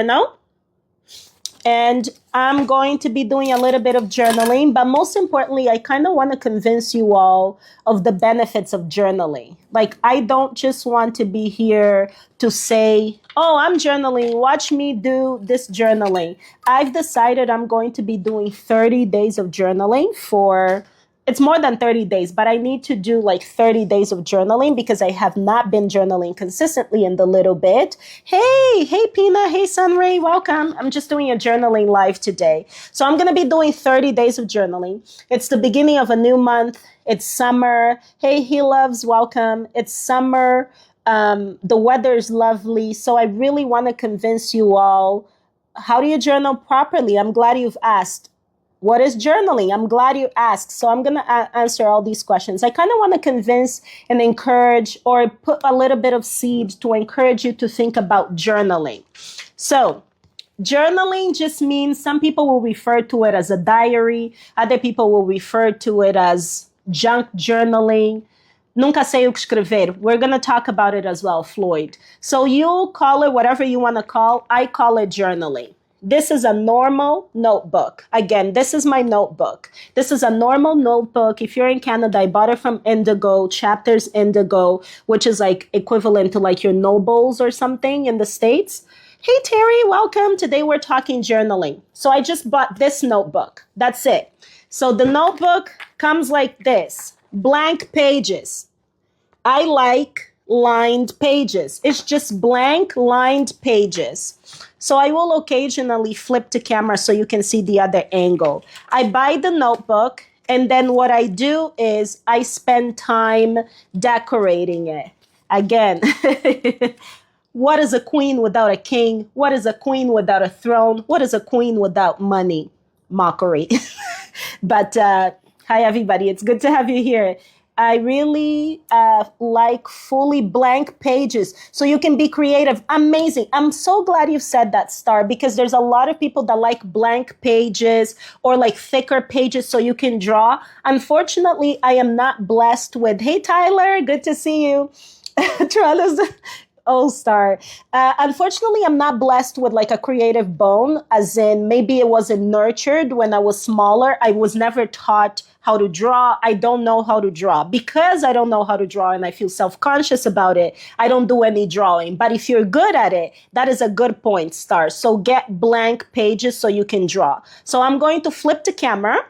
journal. And I'm going to be doing a little bit of journaling, but most importantly, I kind of want to convince you all of the benefits of journaling. Like, I don't just want to be here to say, oh, I'm journaling, watch me do this journaling. I've decided I'm going to be doing 30 days of journaling for it's more than 30 days, but I need to do like 30 days of journaling because I have not been journaling consistently in the little bit. Hey, Pina. Hey, Sunray. Welcome. I'm just doing a journaling live today. So I'm going to be doing 30 days of journaling. It's the beginning of a new month. It's summer. Hey, He Loves. Welcome. It's summer. The weather is lovely. So I really want to convince you all, how do you journal properly? I'm glad you've asked. What is journaling? I'm glad you asked. So I'm going to answer all these questions. I kind of want to convince and encourage, or put a little bit of seed to encourage you to think about journaling. So journaling just means, some people will refer to it as a diary. Other people will refer to it as junk journaling. Nunca sei o que escrever. We're going to talk about it as well, Floyd. So you call it whatever you want to call. I call it journaling. This is a normal notebook. Again, this is my notebook. This is a normal notebook. If you're in Canada, I bought it from Indigo, Chapters Indigo, which is like equivalent to like your Nobles or something in the States. Hey, Terry, welcome. Today we're talking journaling. So I just bought this notebook. That's it. So the notebook comes like this, blank pages. I like lined pages. It's just blank lined pages. So I will occasionally flip the camera so you can see the other angle. I buy the notebook, and then what I do is I spend time decorating it. Again, what is a queen without a king? What is a queen without a throne? What is a queen without money? Mockery. But hi, everybody. It's good to have you here. I really like fully blank pages so you can be creative. Amazing. I'm so glad you've said that, Star, because there's a lot of people that like blank pages or like thicker pages so you can draw. Unfortunately, I am not blessed with, hey, Tyler, good to see you. Trellis. Star. Unfortunately, I'm not blessed with like a creative bone, as in maybe it wasn't nurtured when I was smaller. I was never taught how to draw. I don't know how to draw. Because I don't know how to draw and I feel self-conscious about it, I don't do any drawing. But if you're good at it, that is a good point, Star. So get blank pages so you can draw. So I'm going to flip the camera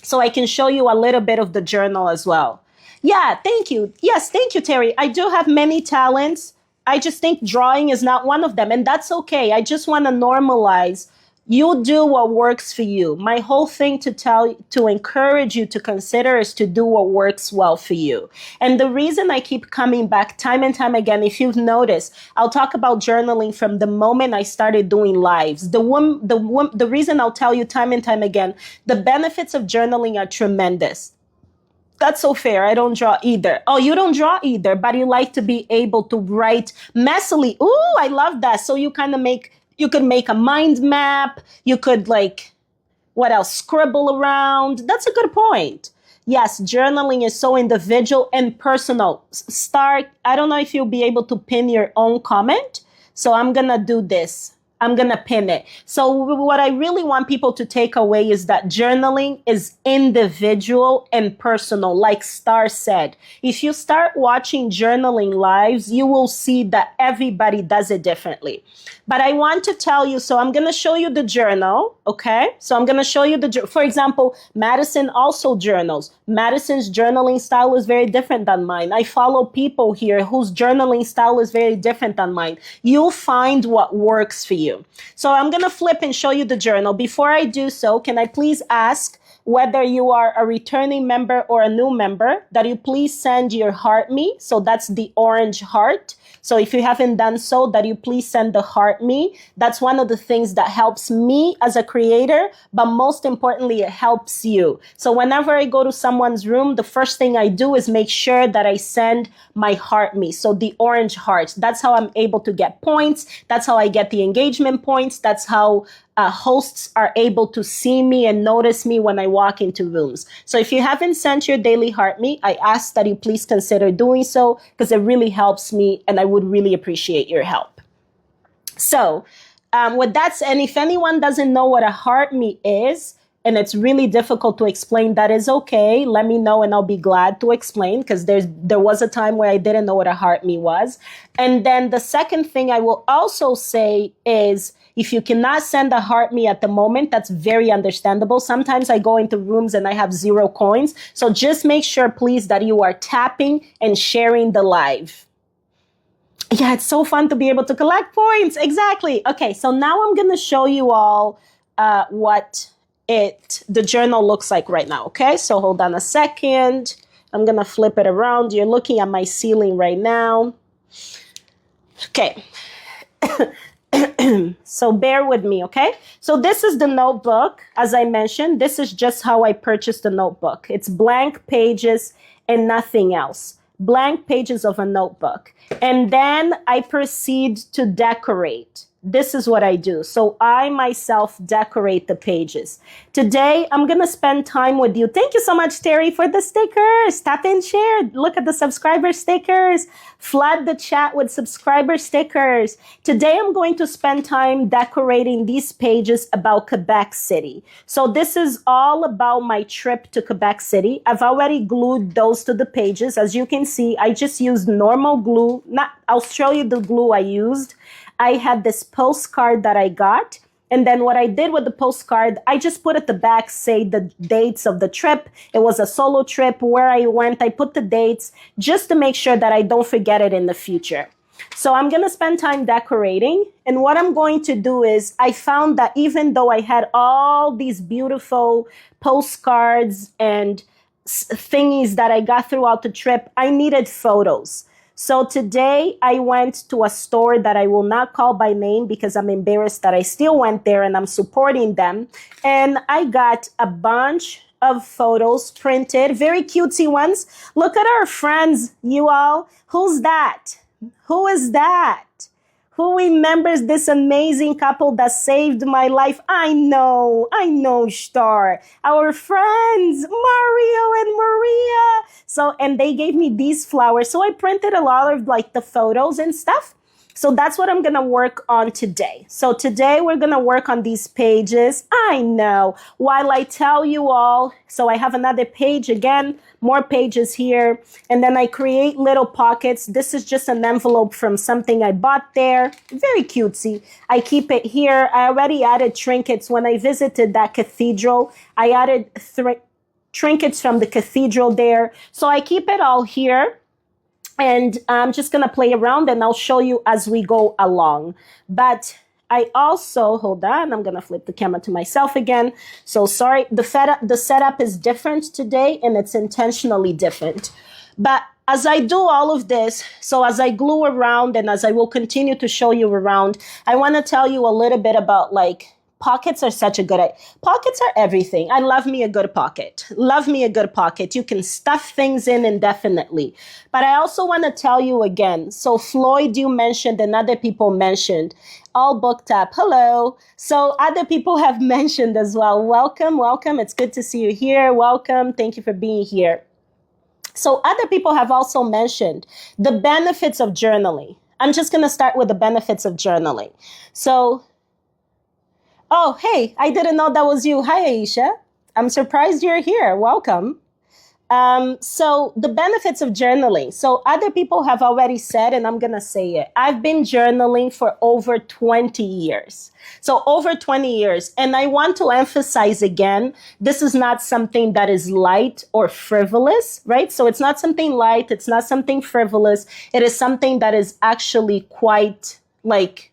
so I can show you a little bit of the journal as well. Yeah, thank you. Yes, thank you, Terry. I do have many talents. I just think drawing is not one of them, and that's okay. I just want to normalize. You do what works for you. My whole thing to encourage you to consider is to do what works well for you. And the reason I keep coming back time and time again, if you've noticed, I'll talk about journaling from the moment I started doing lives. The reason I'll tell you time and time again, the benefits of journaling are tremendous. That's so fair. I don't draw either. Oh, you don't draw either, but you like to be able to write messily. Ooh, I love that. So you could make a mind map. You could what else? Scribble around. That's a good point. Yes, journaling is so individual and personal. Start, I don't know if you'll be able to pin your own comment. So I'm going to do this. I'm going to pin it. So what I really want people to take away is that journaling is individual and personal. Like Star said, if you start watching journaling lives, you will see that everybody does it differently. But I want to tell you, so I'm going to show you the journal, okay? So I'm going to show you for example, Madison also journals. Madison's journaling style is very different than mine. I follow people here whose journaling style is very different than mine. You'll find what works for you. So I'm going to flip and show you the journal. Before I do so, can I please ask whether you are a returning member or a new member, that you please send your heart me. So that's the orange heart. So if you haven't done so, that you please send the heart me. That's one of the things that helps me as a creator, but most importantly, it helps you. So whenever I go to someone's room, the first thing I do is make sure that I send my heart me. So the orange heart, that's how I'm able to get points. That's how I get the engagement points. That's how hosts are able to see me and notice me when I walk into rooms. So if you haven't sent your daily heart me, I ask that you please consider doing so, because it really helps me and I would really appreciate your help. So With that said, and if anyone doesn't know what a heart me is, and it's really difficult to explain, that is okay. Let me know and I'll be glad to explain, because there was a time where I didn't know what a heart me was. And then the second thing I will also say is, if you cannot send a heart me at the moment, that's very understandable. Sometimes I go into rooms and I have 0 coins. So just make sure, please, that you are tapping and sharing the live. Yeah, it's so fun to be able to collect points. Exactly. Okay, so now I'm going to show you all what the journal looks like right now. Okay, so hold on a second. I'm going to flip it around. You're looking at my ceiling right now. Okay. So bear with me, okay? So this is the notebook. As I mentioned, this is just how I purchased the notebook. It's blank pages and nothing else. Blank pages of a notebook. And then I proceed to decorate. This is what I do. So I myself decorate the pages. Today, I'm going to spend time with you. Thank you so much, Terry, for the stickers. Tap and share. Look at the subscriber stickers. Flood the chat with subscriber stickers. Today, I'm going to spend time decorating these pages about Quebec City. So this is all about my trip to Quebec City. I've already glued those to the pages. As you can see, I just used normal glue. I'll show you the glue I used. I had this postcard that I got. And then what I did with the postcard, I just put at the back, say the dates of the trip. It was a solo trip, where I went. I put the dates just to make sure that I don't forget it in the future. So I'm going to spend time decorating. And what I'm going to do is, I found that even though I had all these beautiful postcards and thingies that I got throughout the trip, I needed photos. So today I went to a store that I will not call by name because I'm embarrassed that I still went there and I'm supporting them. And I got a bunch of photos printed, very cutesy ones. Look at our friends, you all. Who's that? Who is that? Who remembers this amazing couple that saved my life? I know, Star. Our friends, Mario and Maria. So, and they gave me these flowers. So I printed a lot of like the photos and stuff. So that's what I'm going to work on today. So today we're going to work on these pages. I know. While I tell you all, so I have another page again, more pages here. And then I create little pockets. This is just an envelope from something I bought there. Very cutesy. I keep it here. I already added trinkets. When I visited that cathedral, I added trinkets from the cathedral there. So I keep it all here. And I'm just going to play around and I'll show you as we go along. But I also, hold on, I'm going to flip the camera to myself again. So sorry, the setup is different today and it's intentionally different. But as I do all of this, so as I glue around and as I will continue to show you around, I want to tell you a little bit about like, pockets are such a good idea. Pockets are everything. I love me a good pocket. Love me a good pocket. You can stuff things in indefinitely. But I also want to tell you again. So Floyd, you mentioned, and other people mentioned, all booked up. Hello. So other people have mentioned as well. Welcome, welcome. It's good to see you here. Welcome. Thank you for being here. So other people have also mentioned the benefits of journaling. I'm just going to start with the benefits of journaling. So oh, hey, I didn't know that was you. Hi, Aisha. I'm surprised you're here. Welcome. So the benefits of journaling. So other people have already said, and I'm going to say it. I've been journaling for over 20 years. So over 20 years. And I want to emphasize again, this is not something that is light or frivolous, right? So it's not something light. It's not something frivolous. It is something that is actually quite like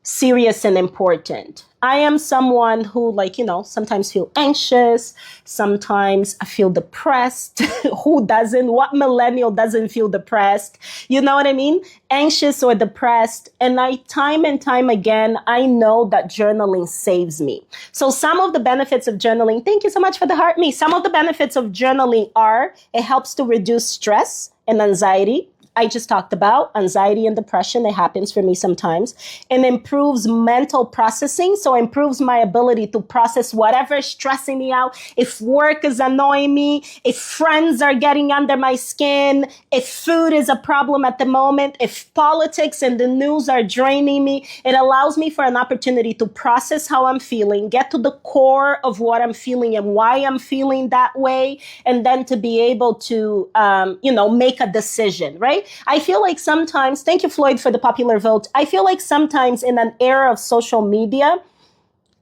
serious and important. I am someone who, like, sometimes feel anxious. Sometimes I feel depressed. Who doesn't? What millennial doesn't feel depressed? You know what I mean? Anxious or depressed. And time and time again, I know that journaling saves me. So some of the benefits of journaling, thank you so much for the heart me. Some of the benefits of journaling are, it helps to reduce stress and anxiety. I just talked about, anxiety and depression. It happens for me sometimes. And improves mental processing. So improves my ability to process whatever is stressing me out. If work is annoying me, if friends are getting under my skin, if food is a problem at the moment, if politics and the news are draining me, it allows me for an opportunity to process how I'm feeling, get to the core of what I'm feeling and why I'm feeling that way, and then to be able to, make a decision, right? I feel like sometimes, thank you, Floyd, for the popular vote. I feel like sometimes in an era of social media,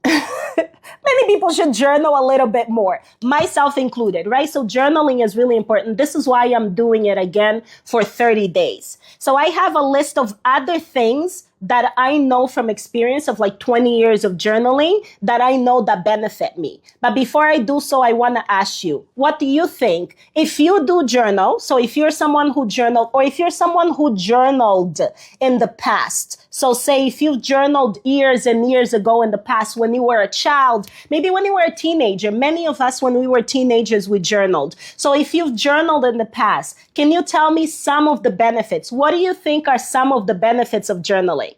many people should journal a little bit more, myself included, right? So journaling is really important. This is why I'm doing it again for 30 days. So I have a list of other things that I know from experience of like 20 years of journaling that I know that benefit me. But before I do so, I want to ask you, what do you think? If you do journal, so if you're someone who journaled, or if you're someone who journaled in the past, so say if you've journaled years and years ago in the past when you were a child, maybe when you were a teenager, many of us when we were teenagers, we journaled. So if you've journaled in the past, can you tell me some of the benefits? What do you think are some of the benefits of journaling?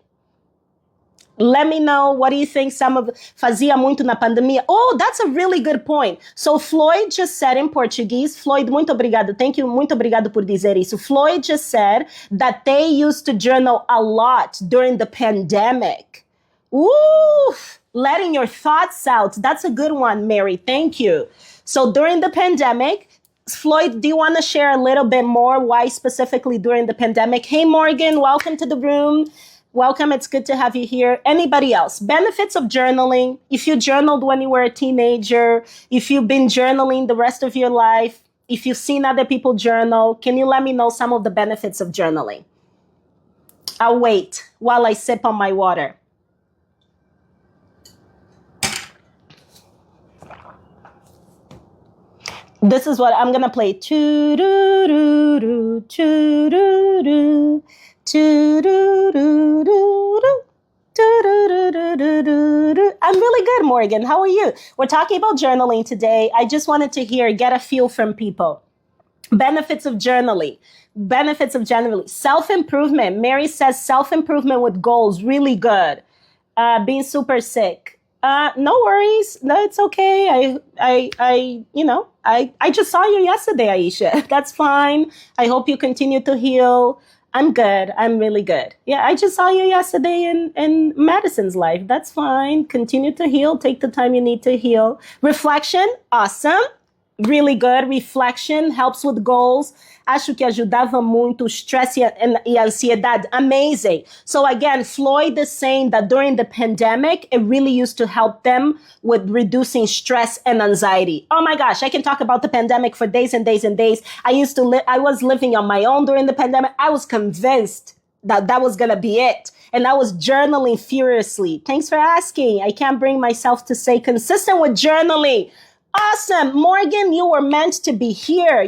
Let me know, what do you think some of fazia muito na pandemia? Oh, that's a really good point. So Floyd just said in Portuguese, Floyd, muito obrigado. Thank you, muito obrigado por dizer isso. Floyd just said that they used to journal a lot during the pandemic. Ooh, letting your thoughts out. That's a good one, Mary. Thank you. So during the pandemic, Floyd, do you want to share a little bit more why specifically during the pandemic? Hey, Morgan, welcome to the room. Welcome. It's good to have you here. Anybody else? Benefits of journaling. If you journaled when you were a teenager, if you've been journaling the rest of your life, if you've seen other people journal, can you let me know some of the benefits of journaling? I'll wait while I sip on my water. This is what I'm going to play. Choo-doo-doo-doo, choo-doo-doo. I'm really good, Morgan. How are you? We're talking about journaling today. I just wanted to get a feel from people. Benefits of journaling. Self-improvement. Mary says self-improvement with goals. Really good. Being super sick. No worries. No, it's okay. I just saw you yesterday, Aisha. That's fine. I hope you continue to heal. I'm good. I'm really good. Yeah, I just saw you yesterday in Madison's life. That's fine. Continue to heal. Take the time you need to heal. Reflection, awesome. Really good. Reflection helps with goals. Acho que ajudava muito o stress e ansiedade. Amazing. So again, Floyd is saying that during the pandemic, it really used to help them with reducing stress and anxiety. Oh my gosh, I can talk about the pandemic for days and days and days. I was living on my own during the pandemic. I was convinced that was going to be it. And I was journaling furiously. Thanks for asking. I can't bring myself to stay consistent with journaling. Awesome. Morgan, you were meant to be here.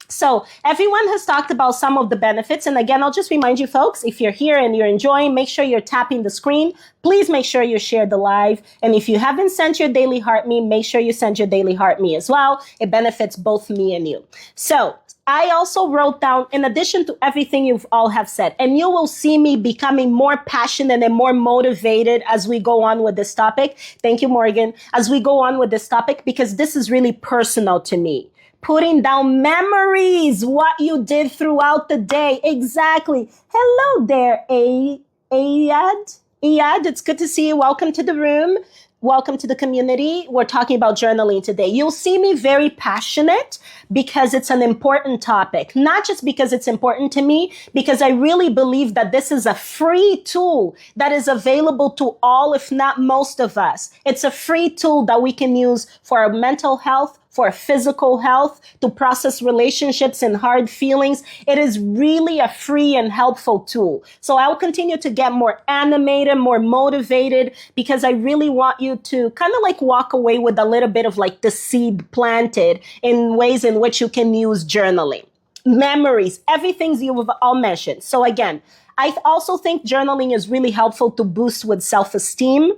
So everyone has talked about some of the benefits. And again, I'll just remind you folks, if you're here and you're enjoying, make sure you're tapping the screen. Please make sure you share the live. And if you haven't sent your daily heart me, make sure you send your daily heart me as well. It benefits both me and you. So I also wrote down, in addition to everything you've all have said, and you will see me becoming more passionate and more motivated as we go on with this topic. Thank you, Morgan. As we go on with this topic, because this is really personal to me. Putting down memories, what you did throughout the day. Exactly. Hello there, Iyad. Iyad, it's good to see you. Welcome to the room. Welcome to the community. We're talking about journaling today. You'll see me very passionate because it's an important topic, not just because it's important to me, because I really believe that this is a free tool that is available to all, if not most of us. It's a free tool that we can use for our mental health, for physical health, to process relationships and hard feelings. It is really a free and helpful tool. So I'll continue to get more animated, more motivated, because I really want you to kind of like walk away with a little bit of like the seed planted in ways in which you can use journaling. Memories, everything you've all mentioned. So again, I also think journaling is really helpful to boost with self-esteem,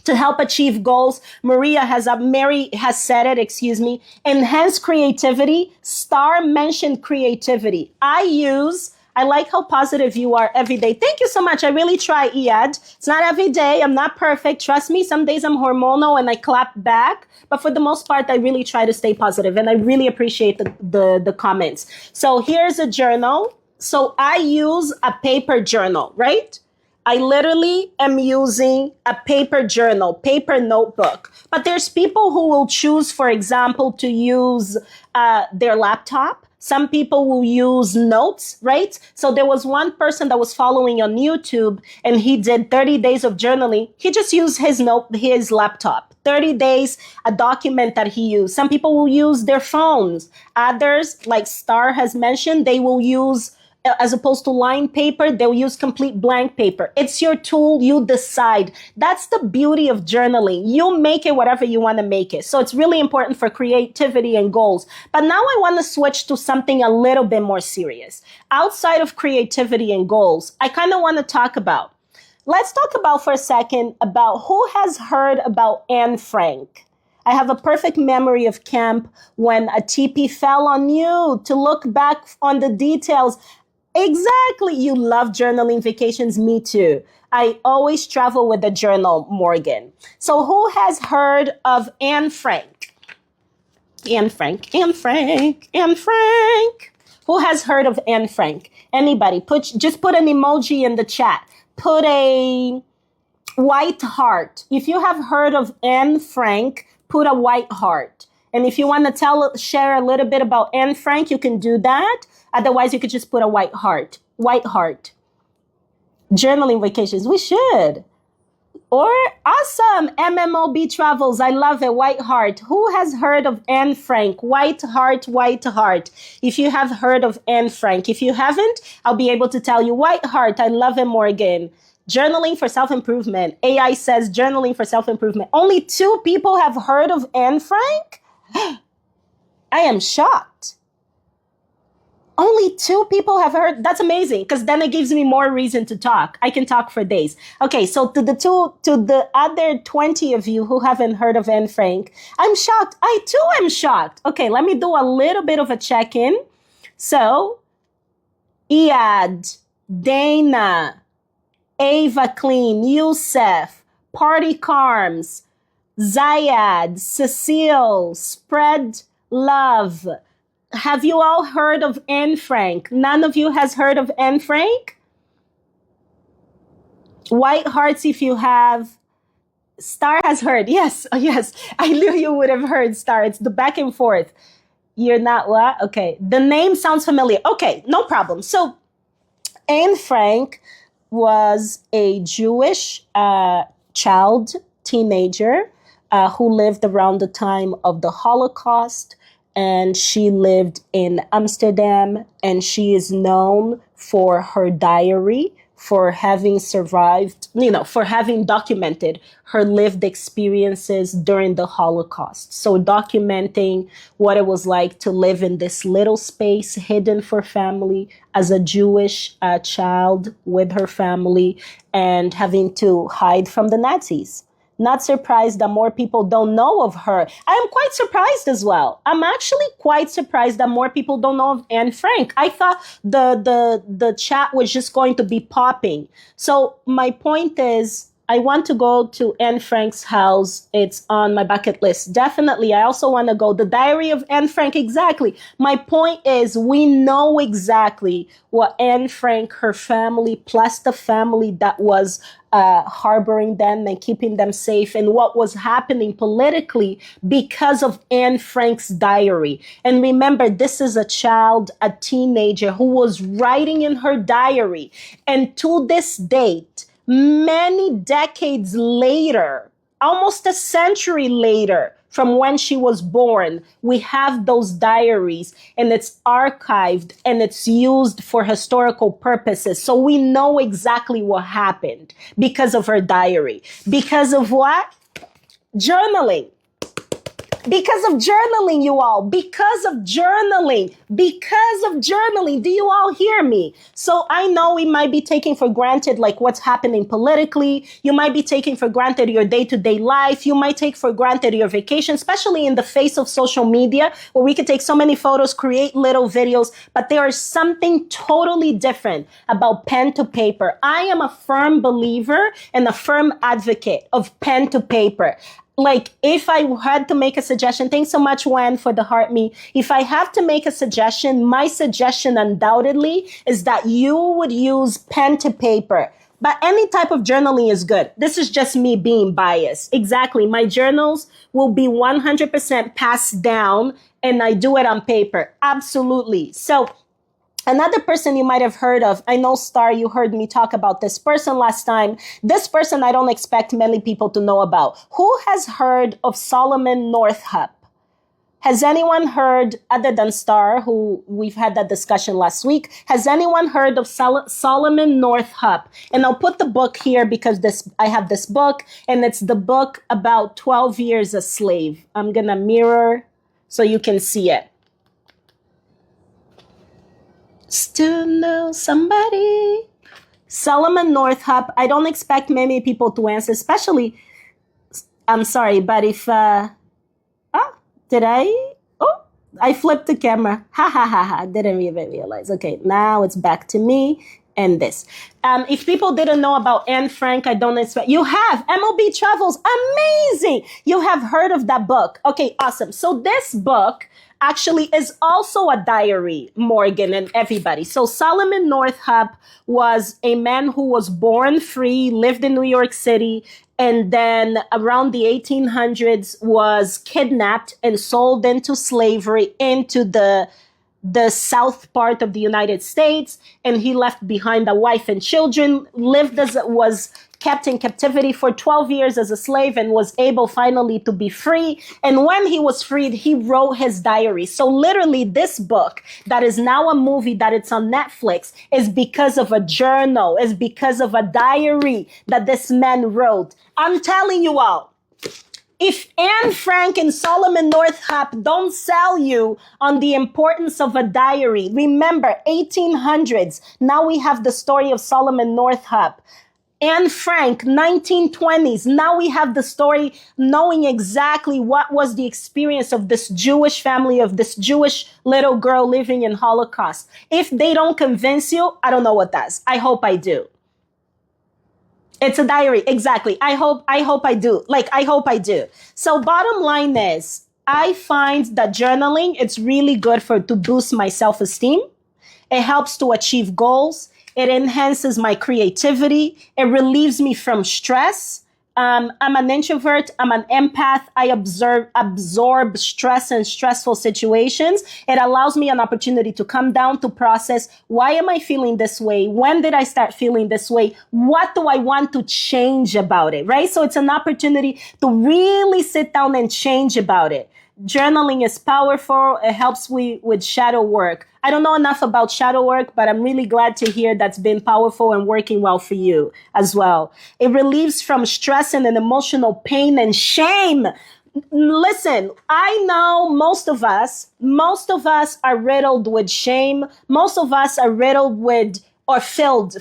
to help achieve goals. Mary has said it, excuse me. Enhance creativity. Star mentioned creativity. I like how positive you are every day. Thank you so much. I really try, Iad. It's not every day. I'm not perfect. Trust me, some days I'm hormonal and I clap back. But for the most part, I really try to stay positive, and I really appreciate the comments. So here's a journal. So I use a paper journal, right? I literally am using a paper journal, paper notebook. But there's people who will choose, for example, to use their laptop. Some people will use notes, right? So there was one person that was following on YouTube, and he did 30 days of journaling. He just used his laptop. 30 days, a document that he used. Some people will use their phones. Others, like Star has mentioned, they will use, as opposed to lined paper, they'll use complete blank paper. It's your tool. You decide. That's the beauty of journaling. You make it whatever you want to make it. So it's really important for creativity and goals. But now I want to switch to something a little bit more serious. Outside of creativity and goals, I kind of want to talk about, let's talk about for a second about who has heard about Anne Frank. I have a perfect memory of camp when a teepee fell on you to look back on the details. Exactly. You love journaling vacations. Me too. I always travel with a journal, Morgan. So who has heard of Anne Frank? Anne Frank, Anne Frank, Anne Frank. Who has heard of Anne Frank? Anybody? Just put an emoji in the chat. Put a white heart. If you have heard of Anne Frank, put a white heart. And if you want to share a little bit about Anne Frank, you can do that. Otherwise, you could just put a white heart. White heart. Journaling vacations. We should. Or awesome. MMOB travels. I love it. White heart. Who has heard of Anne Frank? White heart, white heart. If you have heard of Anne Frank. If you haven't, I'll be able to tell you. White heart. I love it, Morgan. Journaling for self-improvement. AI says journaling for self-improvement. Only 2 people have heard of Anne Frank? I am shocked. Only 2 people have heard. That's amazing, because then it gives me more reason to talk. I can talk for days. Okay, so to the other 20 of you who haven't heard of Anne Frank, I'm shocked. I too am shocked. Okay, let me do a little bit of a check-in. So, Iad, Dana, Ava Clean, Youssef, Party Carms, Zayad, Cecile, Spread Love. Have you all heard of Anne Frank? None of you has heard of Anne Frank? White hearts if you have. Star has heard. Yes. Oh, yes. I knew you would have heard, Star. It's the back and forth. You're not what? Okay. The name sounds familiar. Okay. No problem. So Anne Frank was a Jewish child, teenager, who lived around the time of the Holocaust. And she lived in Amsterdam, and she is known for her diary, for having survived, for having documented her lived experiences during the Holocaust. So documenting what it was like to live in this little space hidden for family as a Jewish child with her family, and having to hide from the Nazis. Not surprised that more people don't know of her. I am quite surprised as well. I'm actually quite surprised that more people don't know of Anne Frank. I thought the chat was just going to be popping. So my point is, I want to go to Anne Frank's house. It's on my bucket list. Definitely. I also want to go. The Diary of Anne Frank. Exactly. My point is, we know exactly what Anne Frank, her family, plus the family that was harboring them and keeping them safe, and what was happening politically because of Anne Frank's diary. And remember, this is a child, a teenager who was writing in her diary. And to this date, many decades later, almost a century later from when she was born, we have those diaries, and it's archived and it's used for historical purposes. So we know exactly what happened because of her diary. Because of what? Journaling. Because of journaling, you all. Because of journaling. Because of journaling. Do you all hear me? So I know we might be taking for granted like what's happening politically. You might be taking for granted your day-to-day life. You might take for granted your vacation, especially in the face of social media where we can take so many photos, create little videos, but there is something totally different about pen to paper. I am a firm believer and a firm advocate of pen to paper. Like, if I had to make a suggestion, thanks so much, Wen, for the heart me. If I have to make a suggestion, my suggestion undoubtedly is that you would use pen to paper. But any type of journaling is good. This is just me being biased. Exactly. My journals will be 100% passed down and I do it on paper. Absolutely. So another person you might have heard of, I know, Star, you heard me talk about this person last time. This person I don't expect many people to know about. Who has heard of Solomon Northup? Has anyone heard, other than Star, who we've had that discussion last week, has anyone heard of Solomon Northup? And I'll put the book here because I have this book, and it's the book about 12 years a slave. I'm going to mirror so you can see it. Still know somebody. Solomon Northup. I don't expect many people to answer, especially, I'm sorry, but if, I flipped the camera. Ha ha ha ha. Didn't even realize. Okay, now it's back to me and this. If people didn't know about Anne Frank, I don't expect, you have MOB Travels. Amazing. You have heard of that book. Okay, awesome. So this book actually is also a diary, Morgan and everybody. So Solomon Northup was a man who was born free, lived in New York City, and then around the 1800s was kidnapped and sold into slavery into the south part of the United States. And he left behind a wife and children, was kept in captivity for 12 years as a slave and was able finally to be free. And when he was freed, he wrote his diary. So literally this book that is now a movie that it's on Netflix is because of a journal, is because of a diary that this man wrote. I'm telling you all, if Anne Frank and Solomon Northup don't sell you on the importance of a diary, remember 1800s, now we have the story of Solomon Northup. Anne Frank, 1920s. Now we have the story knowing exactly what was the experience of this Jewish family, of this Jewish little girl living in Holocaust. If they don't convince you, I don't know what does. I hope I do. It's a diary. Exactly. I hope I do. I hope I do. So bottom line is, I find that journaling, it's really good to boost my self-esteem. It helps to achieve goals. It enhances my creativity. It relieves me from stress. I'm an introvert. I'm an empath. I absorb stress and stressful situations. It allows me an opportunity to come down, to process, why am I feeling this way? When did I start feeling this way? What do I want to change about it, right? So it's an opportunity to really sit down and change about it. Journaling is powerful. It helps with shadow work. I don't know enough about shadow work, but I'm really glad to hear that's been powerful and working well for you as well. It relieves from stress and an emotional pain and shame. Listen, I know most of us are riddled with shame. Most of us are riddled with or filled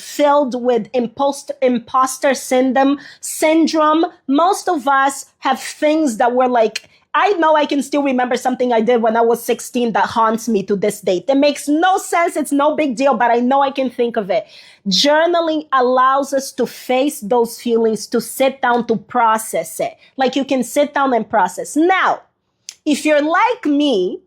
with imposter syndrome. Most of us have things that were like, I know I can still remember something I did when I was 16 that haunts me to this date. It makes no sense. It's no big deal, but I know I can think of it. Journaling allows us to face those feelings, to sit down, to process it. Like you can sit down and process. Now, if you're like me,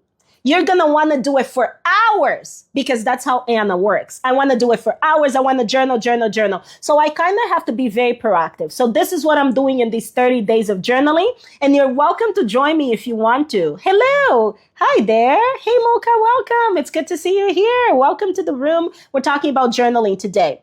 you're going to want to do it for hours because that's how Anna works. I want to do it for hours. I want to journal. So I kind of have to be very proactive. So this is what I'm doing in these 30 days of journaling. And you're welcome to join me if you want to. Hello. Hi there. Hey, Mocha, welcome. It's good to see you here. Welcome to the room. We're talking about journaling today.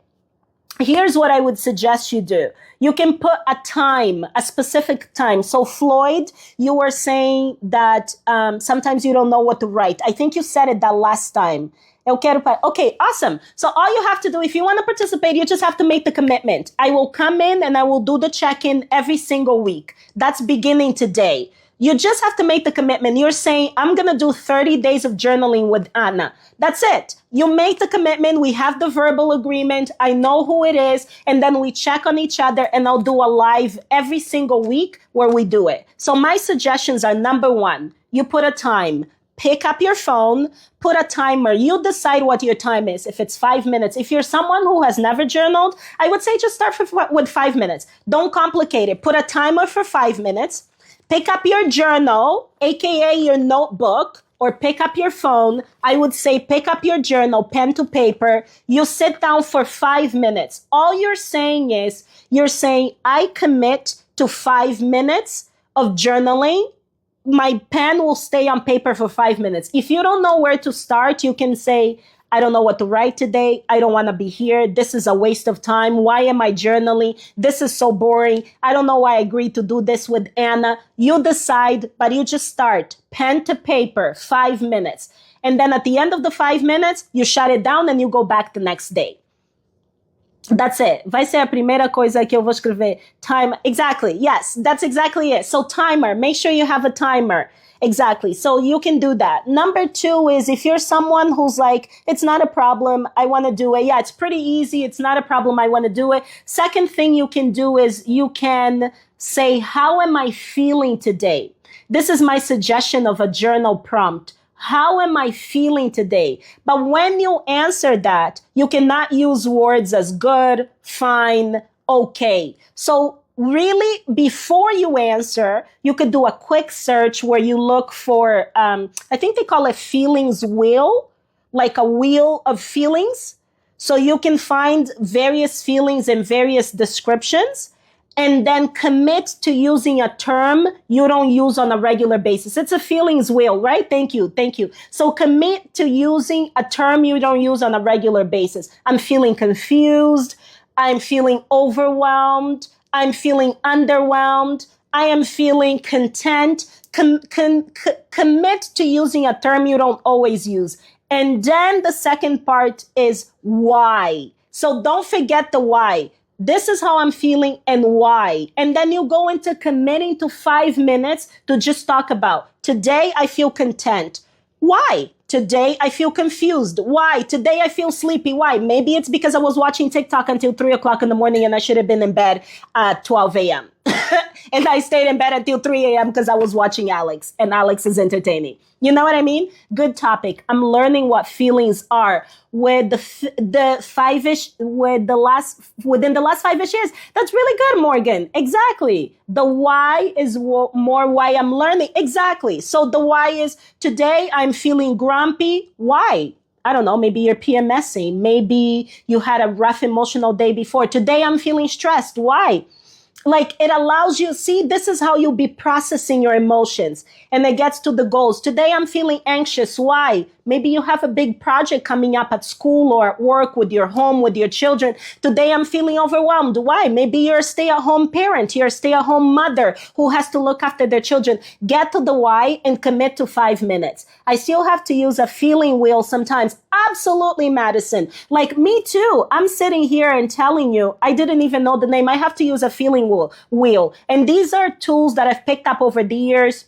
Here's what I would suggest you do. You can put a specific time. So Floyd, you were saying that sometimes you don't know what to write. I think you said it that last time. Okay, awesome. So all you have to do, if you want to participate, you just have to make the commitment. I will come in and I will do the check-in every single week. That's beginning today. You just have to make the commitment. You're saying, I'm going to do 30 days of journaling with Anna. That's it. You make the commitment. We have the verbal agreement. I know who it is. And then we check on each other, and I'll do a live every single week where we do it. So my suggestions are: number one, you put a time. Pick up your phone, put a timer. You decide what your time is. If it's 5 minutes, if you're someone who has never journaled, I would say just start with 5 minutes. Don't complicate it. Put a timer for 5 minutes. Pick up your journal, aka your notebook, or pick up your phone. I would say pick up your journal, pen to paper. You sit down for 5 minutes. All you're saying is, you're saying, I commit to 5 minutes of journaling. My pen will stay on paper for 5 minutes. If you don't know where to start, you can say, I don't know what to write today. I don't want to be here. This is a waste of time. Why am I journaling? This is so boring. I don't know why I agreed to do this with Anna. You decide, but you just start. Pen to paper, 5 minutes. And then at the end of the 5 minutes, you shut it down and you go back the next day. That's it. Vai ser a primeira coisa que eu vou escrever. Timer. Exactly. Yes, that's exactly it. So timer. Make sure you have a timer. Exactly. So you can do that. Number two is, if you're someone who's like, it's not a problem, I want to do it. Yeah, it's pretty easy. It's not a problem. I want to do it. Second thing you can do is you can say, how am I feeling today? This is my suggestion of a journal prompt. How am I feeling today? But when you answer that, you cannot use words as good, fine, okay. So really, before you answer, you could do a quick search where you look for, I think they call it feelings wheel, like a wheel of feelings. So you can find various feelings and various descriptions, and then commit to using a term you don't use on a regular basis. It's a feelings wheel, right? Thank you. So commit to using a term you don't use on a regular basis. I'm feeling confused. I'm feeling overwhelmed. I'm feeling underwhelmed. I am feeling content. Commit to using a term you don't always use. And then the second part is why. So don't forget the why. This is how I'm feeling and why. And then you go into committing to 5 minutes to just talk about, today I feel content. Why? Today I feel confused. Why? Today I feel sleepy. Why? Maybe it's because I was watching TikTok until 3 o'clock in the morning and I should have been in bed at 12 a.m. And I stayed in bed until 3 a.m. because I was watching Alex, and Alex is entertaining. You know what I mean? Good topic. I'm learning what feelings are with the five-ish, within the last 5-ish years. That's really good, Morgan. Exactly. The why is more why I'm learning. Exactly. So the why is, today I'm feeling grumpy. Why? I don't know, maybe you're PMSing. Maybe you had a rough emotional day before. Today I'm feeling stressed. Why? Like, it allows you, see, this is how you'll be processing your emotions. And it gets to the goals. Today I'm feeling anxious. Why? Maybe you have a big project coming up at school or at work, with your home, with your children. Today I'm feeling overwhelmed. Why? Maybe you're a stay-at-home parent. You're a stay-at-home mother who has to look after their children. Get to the why and commit to 5 minutes. I still have to use a feeling wheel sometimes. Absolutely, Madison. Like, me too. I'm sitting here and telling you, I didn't even know the name. I have to use a feeling wheel. And these are tools that I've picked up over the years.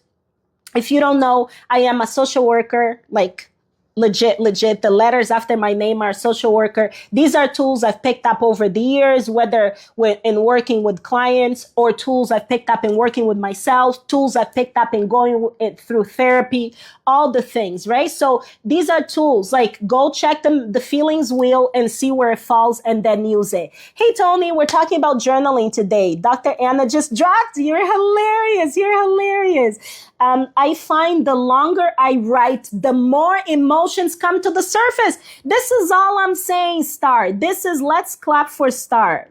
If you don't know, I am a social worker, like legit. The letters after my name are social worker. These are tools I've picked up over the years, whether in working with clients, or tools I've picked up in working with myself, tools I've picked up in going through therapy, all the things, right? So these are tools. Like, go check the feelings wheel and see where it falls, and then use it. Hey, Tony, we're talking about journaling today. Dr. Anna just dropped. You're hilarious. I find the longer I write, the more emotions come to the surface. This is all I'm saying, Star. Let's clap for Star.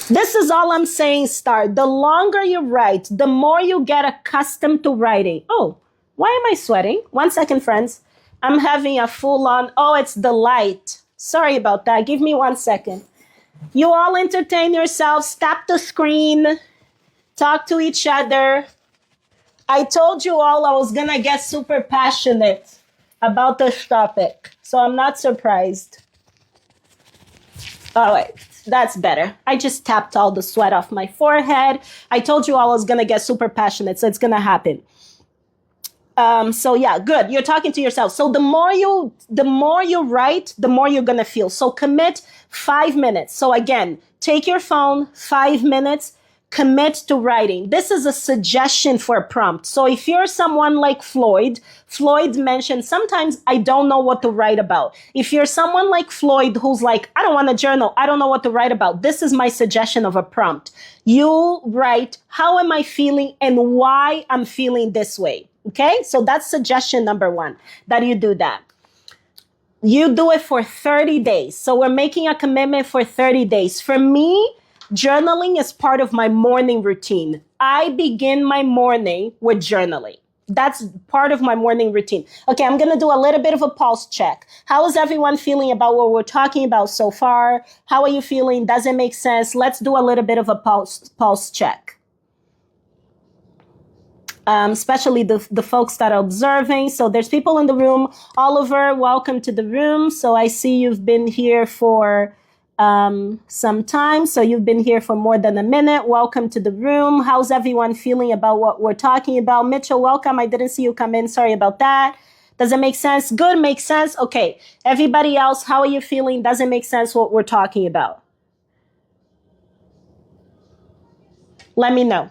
This is all I'm saying, Star. The longer you write, the more you get accustomed to writing. Oh, why am I sweating? 1 second, friends. I'm having a full-on, it's the light. Sorry about that. Give me 1 second. You all entertain yourselves. Tap the screen. Talk to each other. I told you all I was going to get super passionate about this topic, so I'm not surprised. All right. That's better. I just tapped all the sweat off my forehead. I told you I was going to get super passionate, so it's going to happen. So yeah, good. You're talking to yourself. So the more you write, the more you're gonna feel. So commit 5 minutes. So again, take your phone, 5 minutes, commit to writing. This is a suggestion for a prompt. So if you're someone like Floyd mentioned, sometimes I don't know what to write about. If you're someone like Floyd who's like, I don't want to journal, I don't know what to write about, this is my suggestion of a prompt. You write, how am I feeling and why I'm feeling this way? Okay, so that's suggestion number one, that you do that. You do it for 30 days. So we're making a commitment for 30 days. For me, journaling is part of my morning routine. I begin my morning with journaling. That's part of my morning routine. Okay, I'm going to do a little bit of a pulse check. How is everyone feeling about what we're talking about so far? How are you feeling? Does it make sense? Let's do a little bit of a pulse check. Especially the folks that are observing. So there's people in the room. Oliver, welcome to the room. So I see you've been here for some time. So you've been here for more than a minute. Welcome to the room. How's everyone feeling about what we're talking about? Mitchell, welcome. I didn't see you come in. Sorry about that. Does it make sense? Good, makes sense. Okay. Everybody else, how are you feeling? Does it make sense what we're talking about? Let me know.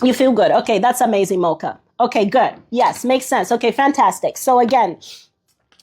You feel good. Okay, that's amazing, Mocha. Okay, good. Yes, makes sense. Okay, fantastic. So again,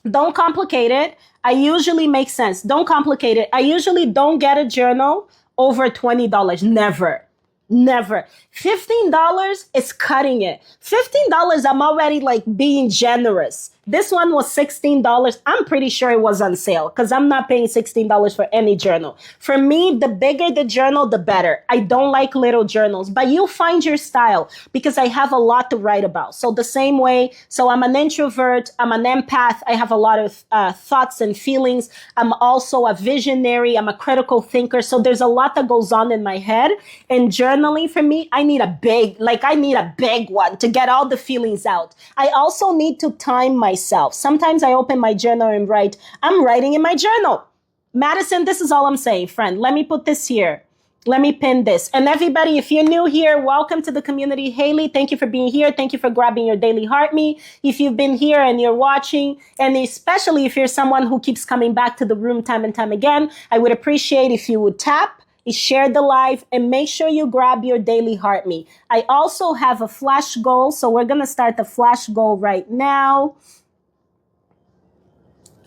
don't complicate it. I usually make sense. Don't complicate it. I usually don't get a journal over $20. Never. Never. $15 is cutting it. $15, I'm already like being generous. This one was $16. I'm pretty sure it was on sale because I'm not paying $16 for any journal. For me, the bigger the journal, the better. I don't like little journals, but you find your style because I have a lot to write about. So the same way, so I'm an introvert, I'm an empath, I have a lot of thoughts and feelings. I'm also a visionary, I'm a critical thinker. So there's a lot that goes on in my head. And journaling for me, I need a big one to get all the feelings out. I also need to time myself. Sometimes I open my journal and write, I'm writing in my journal. Madison, this is all I'm saying, friend. Let me put this here. Let me pin this. And everybody, if you're new here, welcome to the community. Haley, thank you for being here. Thank you for grabbing your daily heart me. If you've been here and you're watching, and especially if you're someone who keeps coming back to the room time and time again, I would appreciate if you would tap, share the live, and make sure you grab your daily heart me. I also have a flash goal. So we're going to start the flash goal right now.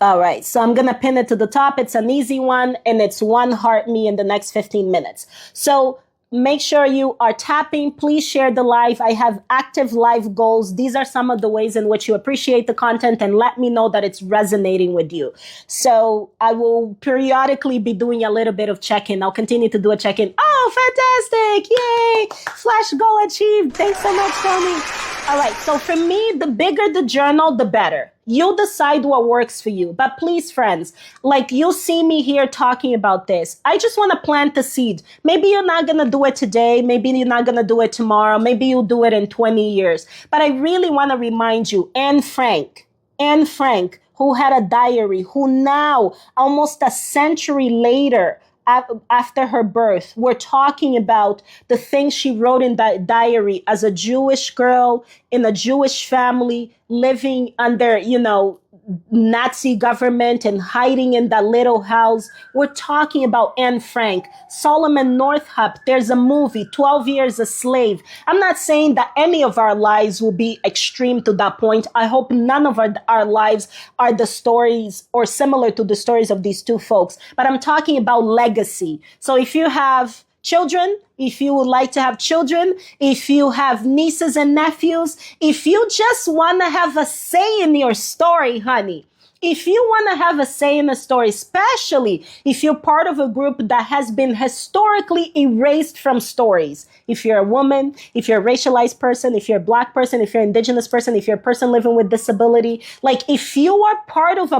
All right, so I'm going to pin it to the top. It's an easy one, and it's one heart me in the next 15 minutes. So make sure you are tapping. Please share the live. I have active live goals. These are some of the ways in which you appreciate the content and let me know that it's resonating with you. So I will periodically be doing a little bit of check-in. I'll continue to do a check-in. Oh, fantastic. Yay. Flash goal achieved. Thanks so much, Tony. All right, so for me, the bigger the journal, the better. You decide what works for you. But please, friends, like you see me here talking about this. I just want to plant the seed. Maybe you're not going to do it today. Maybe you're not going to do it tomorrow. Maybe you'll do it in 20 years. But I really want to remind you, Anne Frank, who had a diary, who now, almost a century later, after her birth, we're talking about the things she wrote in that diary as a Jewish girl in a Jewish family living under, Nazi government and hiding in that little house. We're talking about Anne Frank, Solomon Northup. There's a movie, 12 Years a Slave. I'm not saying that any of our lives will be extreme to that point. I hope none of our lives are the stories or similar to the stories of these two folks. But I'm talking about legacy. So if you have children, if you would like to have children, if you have nieces and nephews, if you just want to have a say in your story, honey, if you want to have a say in the story, especially if you're part of a group that has been historically erased from stories, if you're a woman, if you're a racialized person, if you're a Black person, if you're an indigenous person, if you're a person living with disability, like if you are part of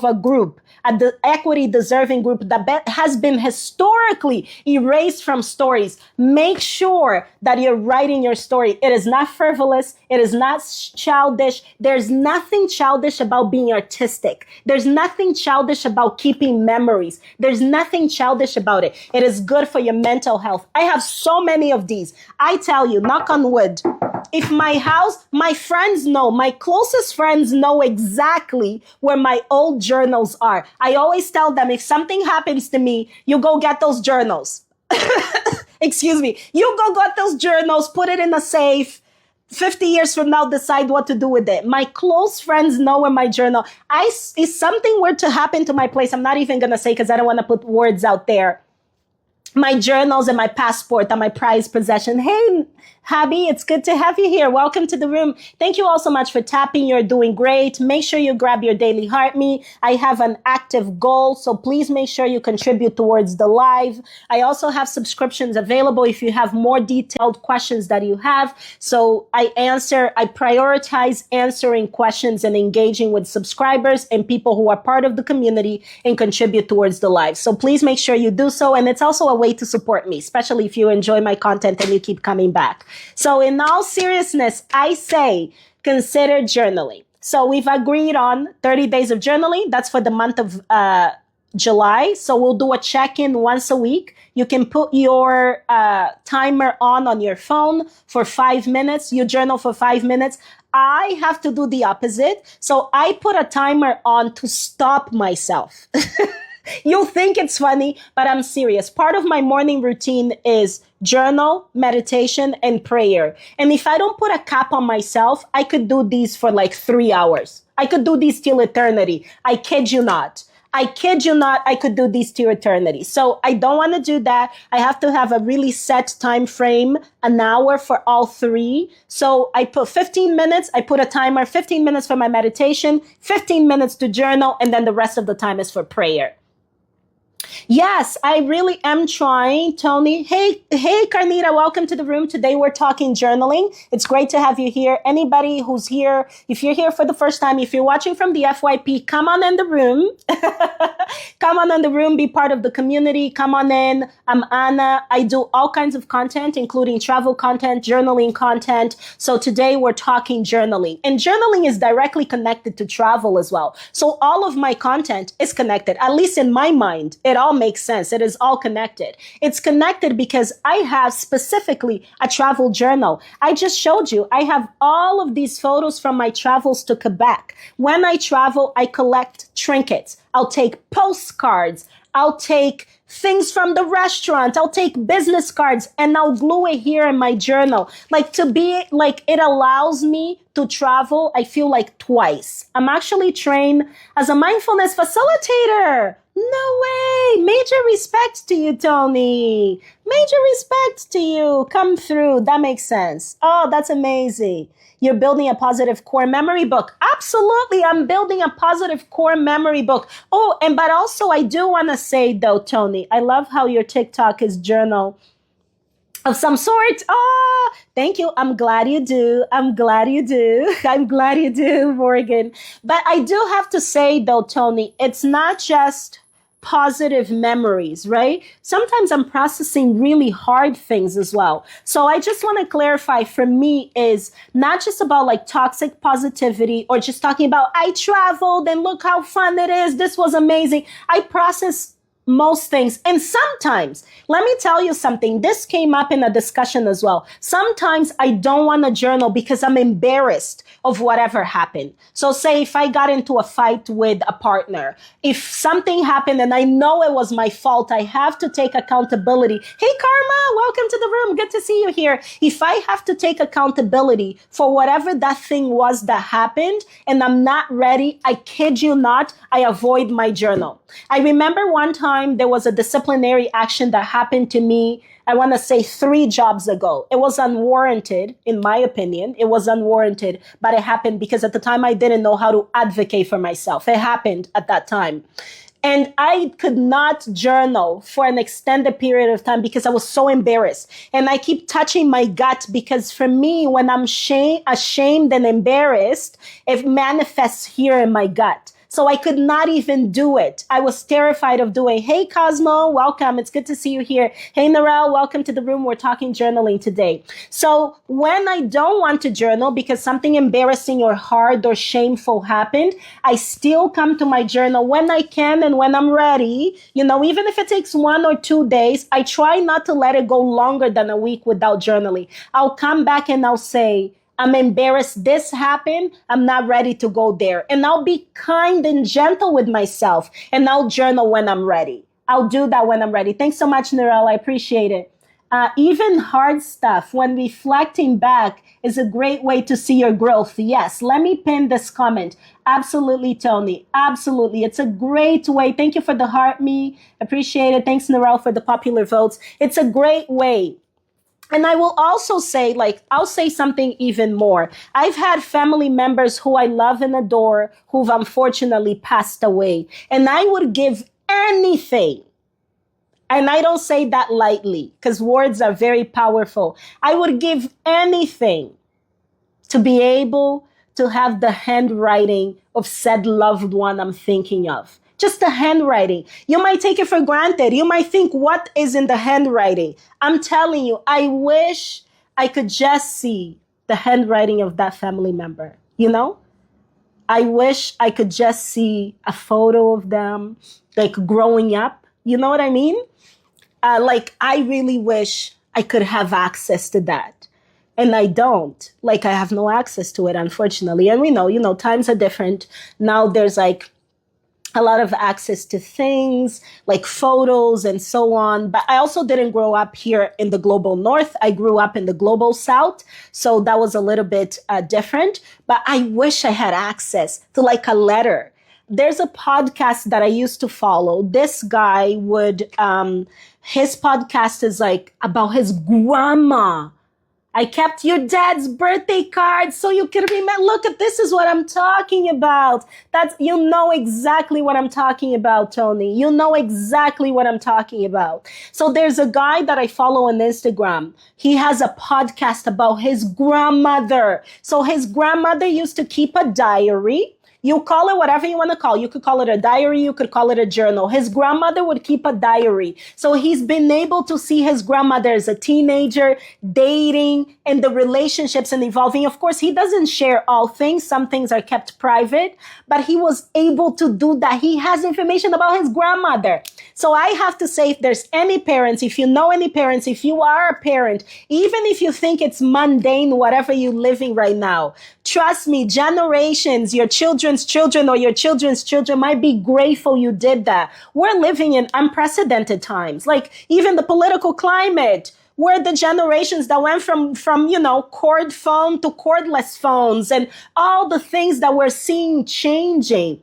a group, the equity deserving group that has been historically erased from stories, make sure that you're writing your story. It is not frivolous. It is not childish. There's nothing childish about being artistic. artistic. There's nothing childish about keeping memories. There's nothing childish about it. It is good for your mental health. I have so many of these. I tell you, knock on wood, if my house, my friends know, my closest friends know exactly where my old journals are. I always tell them, if something happens to me, you go get those journals. Excuse me. You go get those journals, put it in a safe. 50 years from now, decide what to do with it. My close friends know in my journal. If something were to happen to my place, I'm not even going to say because I don't want to put words out there. My journals and my passport are my prized possession. Hey, Habi, it's good to have you here. Welcome to the room. Thank you all so much for tapping. You're doing great. Make sure you grab your daily heart me. I have an active goal, so please make sure you contribute towards the live. I also have subscriptions available if you have more detailed questions that you have. So I prioritize answering questions and engaging with subscribers and people who are part of the community and contribute towards the live. So please make sure you do so. And it's also a way to support me, especially if you enjoy my content and you keep coming back. So in all seriousness, I say consider journaling. So we've agreed on 30 days of journaling. That's for the month of July. So we'll do a check-in once a week. You can put your timer on your phone for 5 minutes. You journal for 5 minutes. I have to do the opposite. So I put a timer on to stop myself. You'll think it's funny, but I'm serious. Part of my morning routine is journal, meditation, and prayer. And if I don't put a cap on myself, I could do these for like 3 hours. I could do these till eternity. I kid you not. I kid you not, I could do these till eternity. So I don't want to do that. I have to have a really set time frame, an hour for all three. So I put 15 minutes, I put a timer, 15 minutes for my meditation, 15 minutes to journal, and then the rest of the time is for prayer. Yes, I really am trying, Tony. Hey, Carnita, welcome to the room. Today we're talking journaling. It's great to have you here. Anybody who's here, if you're here for the first time, if you're watching from the FYP, come on in the room. Come on in the room, be part of the community. Come on in. I'm Anna. I do all kinds of content, including travel content, journaling content. So today we're talking journaling. And journaling is directly connected to travel as well. So all of my content is connected, at least in my mind. It all makes sense. It is all connected. It's connected because I have specifically a travel journal. I just showed you. I have all of these photos from my travels to Quebec. When I travel, I collect trinkets. I'll take postcards. I'll take things from the restaurant. I'll take business cards and I'll glue it here in my journal. It allows me to travel, I feel like twice. I'm actually trained as a mindfulness facilitator. No way. Major respect to you, Tony. Major respect to you. Come through. That makes sense. Oh, that's amazing. You're building a positive core memory book. Absolutely. I'm building a positive core memory book. Oh, but also I do want to say though, Tony, I love how your TikTok is journal of some sort. Oh, thank you. I'm glad you do. I'm glad you do, Morgan. But I do have to say though, Tony, it's not just positive memories, right? Sometimes I'm processing really hard things as well. So I just want to clarify, for me, is not just about like toxic positivity or just talking about I traveled and look how fun it is. This was amazing. I process most things. And sometimes, let me tell you something. This came up in a discussion as well. Sometimes I don't want to journal because I'm embarrassed of whatever happened. So say if I got into a fight with a partner, if something happened and I know it was my fault, I have to take accountability. Hey, Karma, welcome to the room. Good to see you here. If I have to take accountability for whatever that thing was that happened and I'm not ready, I kid you not, I avoid my journal. I remember one time there was a disciplinary action that happened to me, I want to say 3 jobs ago. It was unwarranted, in my opinion. It was unwarranted, but it happened because at the time I didn't know how to advocate for myself. It happened at that time. And I could not journal for an extended period of time because I was so embarrassed. And I keep touching my gut because for me, when I'm ashamed and embarrassed, it manifests here in my gut. So I could not even do it. I was terrified of doing. Hey, Cosmo, welcome. It's good to see you here. Hey, Narelle, welcome to the room. We're talking journaling today. So when I don't want to journal because something embarrassing or hard or shameful happened, I still come to my journal when I can and when I'm ready. Even if it takes 1 or 2 days, I try not to let it go longer than a week without journaling. I'll come back and I'll say, I'm embarrassed this happened. I'm not ready to go there. And I'll be kind and gentle with myself and I'll journal when I'm ready. I'll do that when I'm ready. Thanks so much, Narelle. I appreciate it. Even hard stuff, when reflecting back, is a great way to see your growth. Yes, let me pin this comment. Absolutely, Tony. Absolutely. It's a great way. Thank you for the heart me. Appreciate it. Thanks, Narelle, for the popular votes. It's a great way. And I will also say, I'll say something even more. I've had family members who I love and adore who've unfortunately passed away. And I would give anything. And I don't say that lightly because words are very powerful. I would give anything to be able to have the handwriting of said loved one I'm thinking of. Just the handwriting. You might take it for granted. You might think, what is in the handwriting? I'm telling you, I wish I could just see the handwriting of that family member. I wish I could just see a photo of them, growing up. You know what I mean? I really wish I could have access to that. And I don't. I have no access to it, unfortunately. And we know, times are different. Now there's a lot of access to things like photos and so on. But I also didn't grow up here in the global north. I grew up in the global south. So that was a little bit different. But I wish I had access to a letter. There's a podcast that I used to follow. This guy would, his podcast is about his grandma. I kept your dad's birthday card so you can remember. Look at this is what I'm talking about. You know exactly what I'm talking about, Tony. You know exactly what I'm talking about. So there's a guy that I follow on Instagram. He has a podcast about his grandmother. So his grandmother used to keep a diary. You call it whatever you want to call. You could call it a diary. You could call it a journal. His grandmother would keep a diary. So he's been able to see his grandmother as a teenager, dating, and the relationships and evolving. Of course, he doesn't share all things. Some things are kept private, but he was able to do that. He has information about his grandmother. So I have to say, if there's any parents, if you know any parents, if you are a parent, even if you think it's mundane, whatever you're living right now, trust me, generations, your children's children or your children's children might be grateful you did that. We're living in unprecedented times, even the political climate. We're the generations that went from cord phone to cordless phones and all the things that we're seeing changing.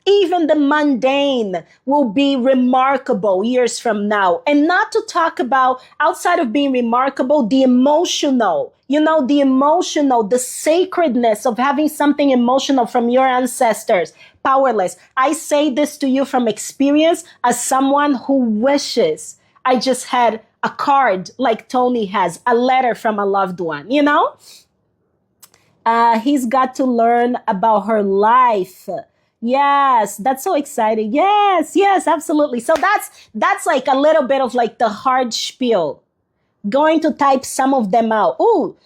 Even the mundane will be remarkable years from now. And not to talk about, outside of being remarkable, the emotional, the sacredness of having something emotional from your ancestors. Powerless. I say this to you from experience as someone who wishes I just had a card like Tony has, a letter from a loved one, He's got to learn about her life. Yes, that's so exciting. Yes, absolutely. So that's a little bit of the hard spiel. Going to type some of them out. Ooh,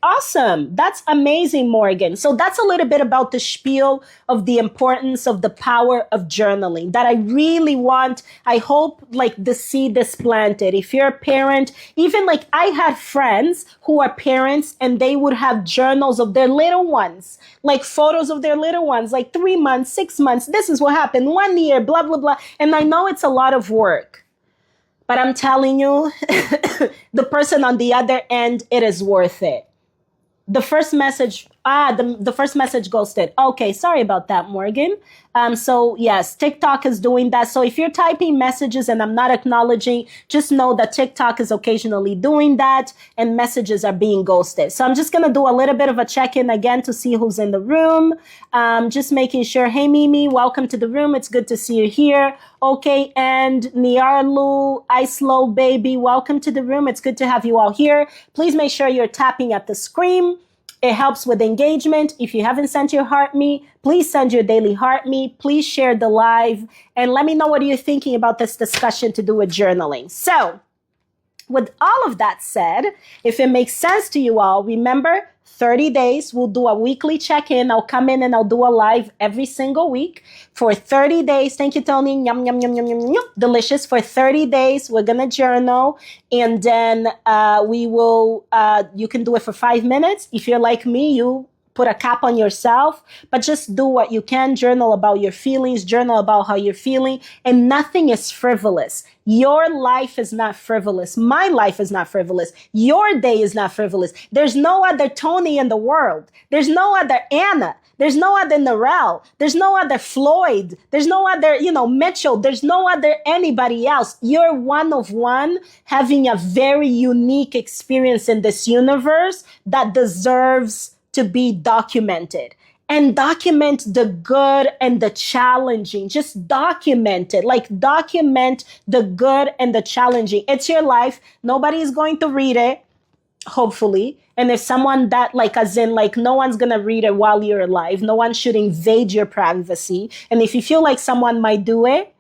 awesome. That's amazing, Morgan. So that's a little bit about the spiel of the importance of the power of journaling that I really want. I hope the seed is planted. If you're a parent, even I had friends who are parents and they would have journals of their little ones, photos of their little ones, 3 months, 6 months. This is what happened, 1 year, blah, blah, blah. And I know it's a lot of work. But I'm telling you, the person on the other end, it is worth it. The first message, the first message ghosted. Okay, sorry about that, Morgan. So yes, TikTok is doing that. So if you're typing messages and I'm not acknowledging, just know that TikTok is occasionally doing that and messages are being ghosted. So I'm just going to do a little bit of a check-in again to see who's in the room. Just making sure. Hey, Mimi, welcome to the room. It's good to see you here. Okay, and Niarlu, Islow Baby, welcome to the room. It's good to have you all here. Please make sure you're tapping at the screen. It helps with engagement. If you haven't sent your heart me, please send your daily heart me. Please share the live and let me know what you're thinking about this discussion to do with journaling. So, with all of that said, if it makes sense to you all, remember 30 days, we'll do a weekly check-in. I'll come in and I'll do a live every single week for 30 days. Thank you, Tony. Yum, yum, yum, yum, yum, yum. Delicious. For 30 days, we're going to journal. And then you can do it for 5 minutes. If you're like me, you put a cap on yourself, but just do what you can. Journal about your feelings, journal about how you're feeling, and nothing is frivolous. Your life is not frivolous. My life is not frivolous. Your day is not frivolous. There's no other Tony in the world. There's no other Anna. There's no other Narelle. There's no other Floyd. There's no other, Mitchell. There's no other anybody else. You're one of one, having a very unique experience in this universe that deserves to be documented. And document the good and the challenging. Just document it. Like, document the good and the challenging. It's your life. Nobody is going to read it, hopefully. And if someone no one's going to read it while you're alive. No one should invade your privacy. And if you feel like someone might do it,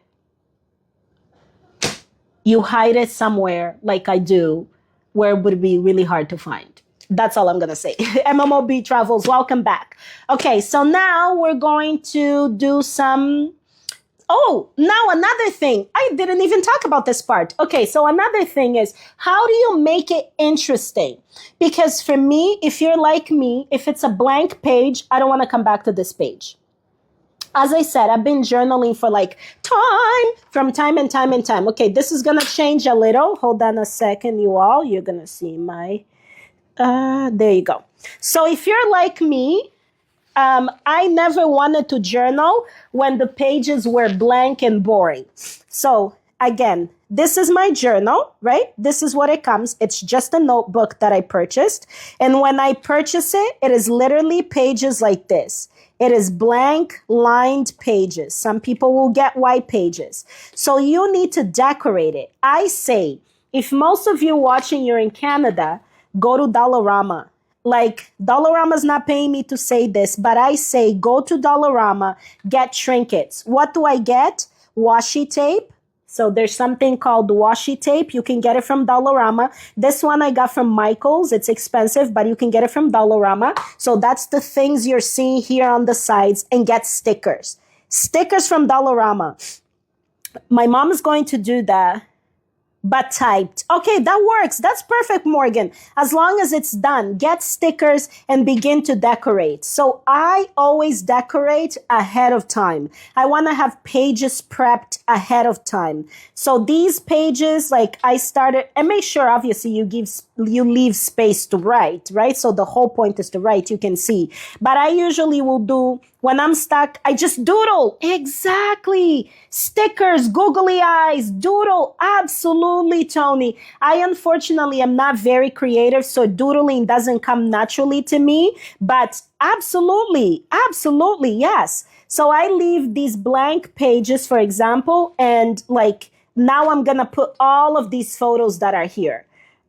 you hide it somewhere like I do, where it would be really hard to find. That's all I'm going to say. MMOB Travels, welcome back. Okay, so now we're going to do some... Oh, now another thing. I didn't even talk about this part. Okay, so another thing is, how do you make it interesting? Because for me, if you're like me, if it's a blank page, I don't want to come back to this page. As I said, I've been journaling for time and time. Okay, this is going to change a little. Hold on a second, you all. You're going to see my... there you go. So if you're like me, I never wanted to journal when the pages were blank and boring. So again, this is my journal, right? This is what it comes. It's just a notebook that I purchased. And when I purchase it, it is literally pages like this. It is blank lined pages. Some people will get white pages. So you need to decorate it. I say, if most of you watching, you're in Canada, go to Dollarama. Like, Dollarama's not paying me to say this, but I say go to Dollarama, get trinkets. What do I get? Washi tape. So there's something called washi tape. You can get it from Dollarama. This one I got from Michael's. It's expensive, but you can get it from Dollarama. So that's the things you're seeing here on the sides. And get stickers. Stickers from Dollarama. My mom is going to do that. But typed. Okay, that works. That's perfect, Morgan. As long as it's done, get stickers and begin to decorate. So I always decorate ahead of time. I want to have pages prepped ahead of time. So these pages, I started, and make sure obviously you leave space to write, right? So the whole point is to write, you can see. But I usually will do, when I'm stuck, I just doodle. Exactly. Stickers, googly eyes, doodle. Absolutely, Tony. I unfortunately am not very creative, so doodling doesn't come naturally to me. But absolutely, yes. So I leave these blank pages, for example, and now I'm going to put all of these photos that are here.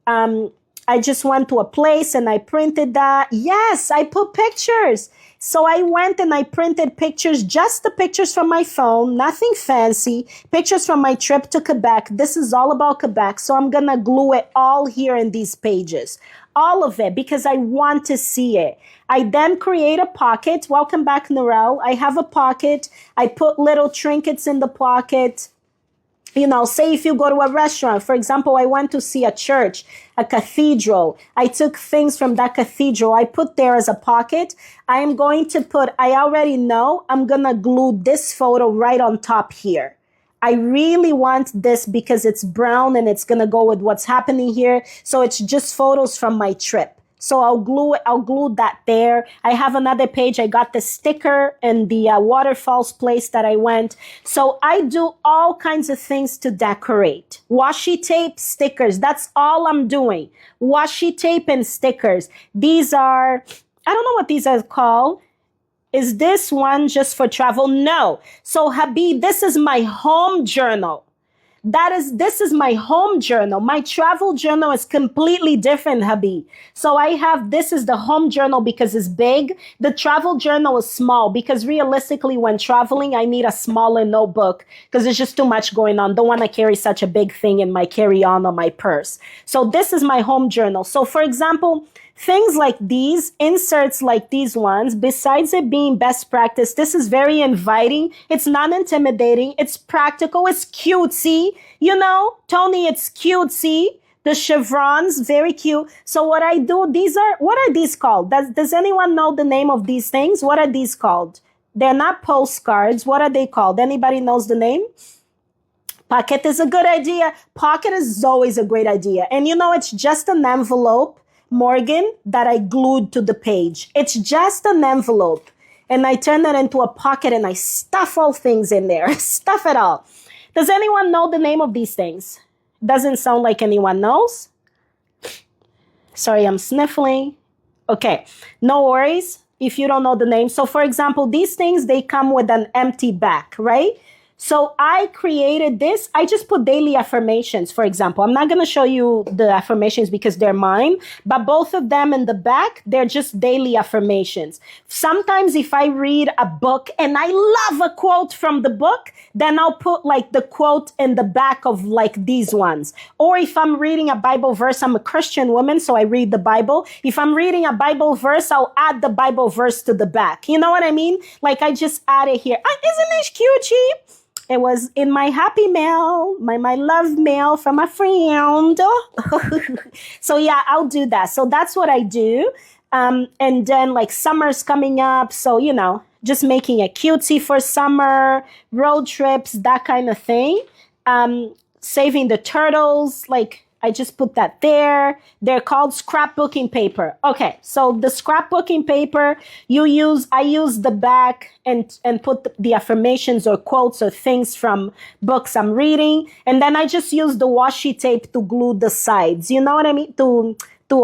I just went to a place and I printed that. Yes, I put pictures. So I went and I printed pictures, just the pictures from my phone, nothing fancy, pictures from my trip to Quebec. This is all about Quebec. So I'm going to glue it all here in these pages, all of it, because I want to see it. I then create a pocket. Welcome back, Narelle. I have a pocket. I put little trinkets in the pocket. Say if you go to a restaurant, for example, I went to see a church, a cathedral. I took things from that cathedral. I put there as a pocket. I already know I'm going to glue this photo right on top here. I really want this because it's brown and it's going to go with what's happening here. So it's just photos from my trip. So I'll glue that there. I have another page. I got the sticker in the waterfalls place that I went. So I do all kinds of things to decorate. Washi tape, stickers. That's all I'm doing. Washi tape and stickers. These are, I don't know what these are called. Is this one just for travel? No. So Habib, this is my home journal. This is my home journal. My travel journal is completely different, hubby. So I have, this is the home journal because it's big. The travel journal is small because realistically when traveling, I need a smaller notebook because there's just too much going on. Don't want to carry such a big thing in my carry-on or my purse. So this is my home journal. So for example, things like these, inserts like these ones, besides it being best practice, this is very inviting. It's not intimidating. It's practical. It's cutesy. You know, Tony, it's cutesy. The chevrons, very cute. So what I do, what are these called? Does anyone know the name of these things? What are these called? They're not postcards. What are they called? Anybody knows the name? Pocket is a good idea. Pocket is always a great idea. And you know, it's just an envelope, Morgan, that I glued to the page. It's just an envelope. And I turn it into a pocket and I stuff all things in there. Stuff it all. Does anyone know the name of these things? Doesn't sound like anyone knows. Sorry, I'm sniffling. Okay, no worries if you don't know the name. So for example, these things, they come with an empty back, right? So I created this. I just put daily affirmations, for example. I'm not going to show you the affirmations because they're mine, but both of them in the back, they're just daily affirmations. Sometimes if I read a book and I love a quote from the book, then I'll put like the quote in the back of like these ones. Or if I'm reading a Bible verse, I'm a Christian woman, so I read the Bible. If I'm reading a Bible verse, I'll add the Bible verse to the back. You know what I mean? Like I just add it here. Isn't this cute? It was in my happy mail, my love mail from a friend. So yeah, I'll do that. So that's what I do. And then like summer's coming up. So, you know, just making it cutesy for summer, road trips, that kind of thing. Saving the turtles, like I just put that there. They're called scrapbooking paper. Okay, so the scrapbooking paper, I use the back and put the affirmations or quotes or things from books I'm reading. And then I just use the washi tape to glue the sides. You know what I mean? To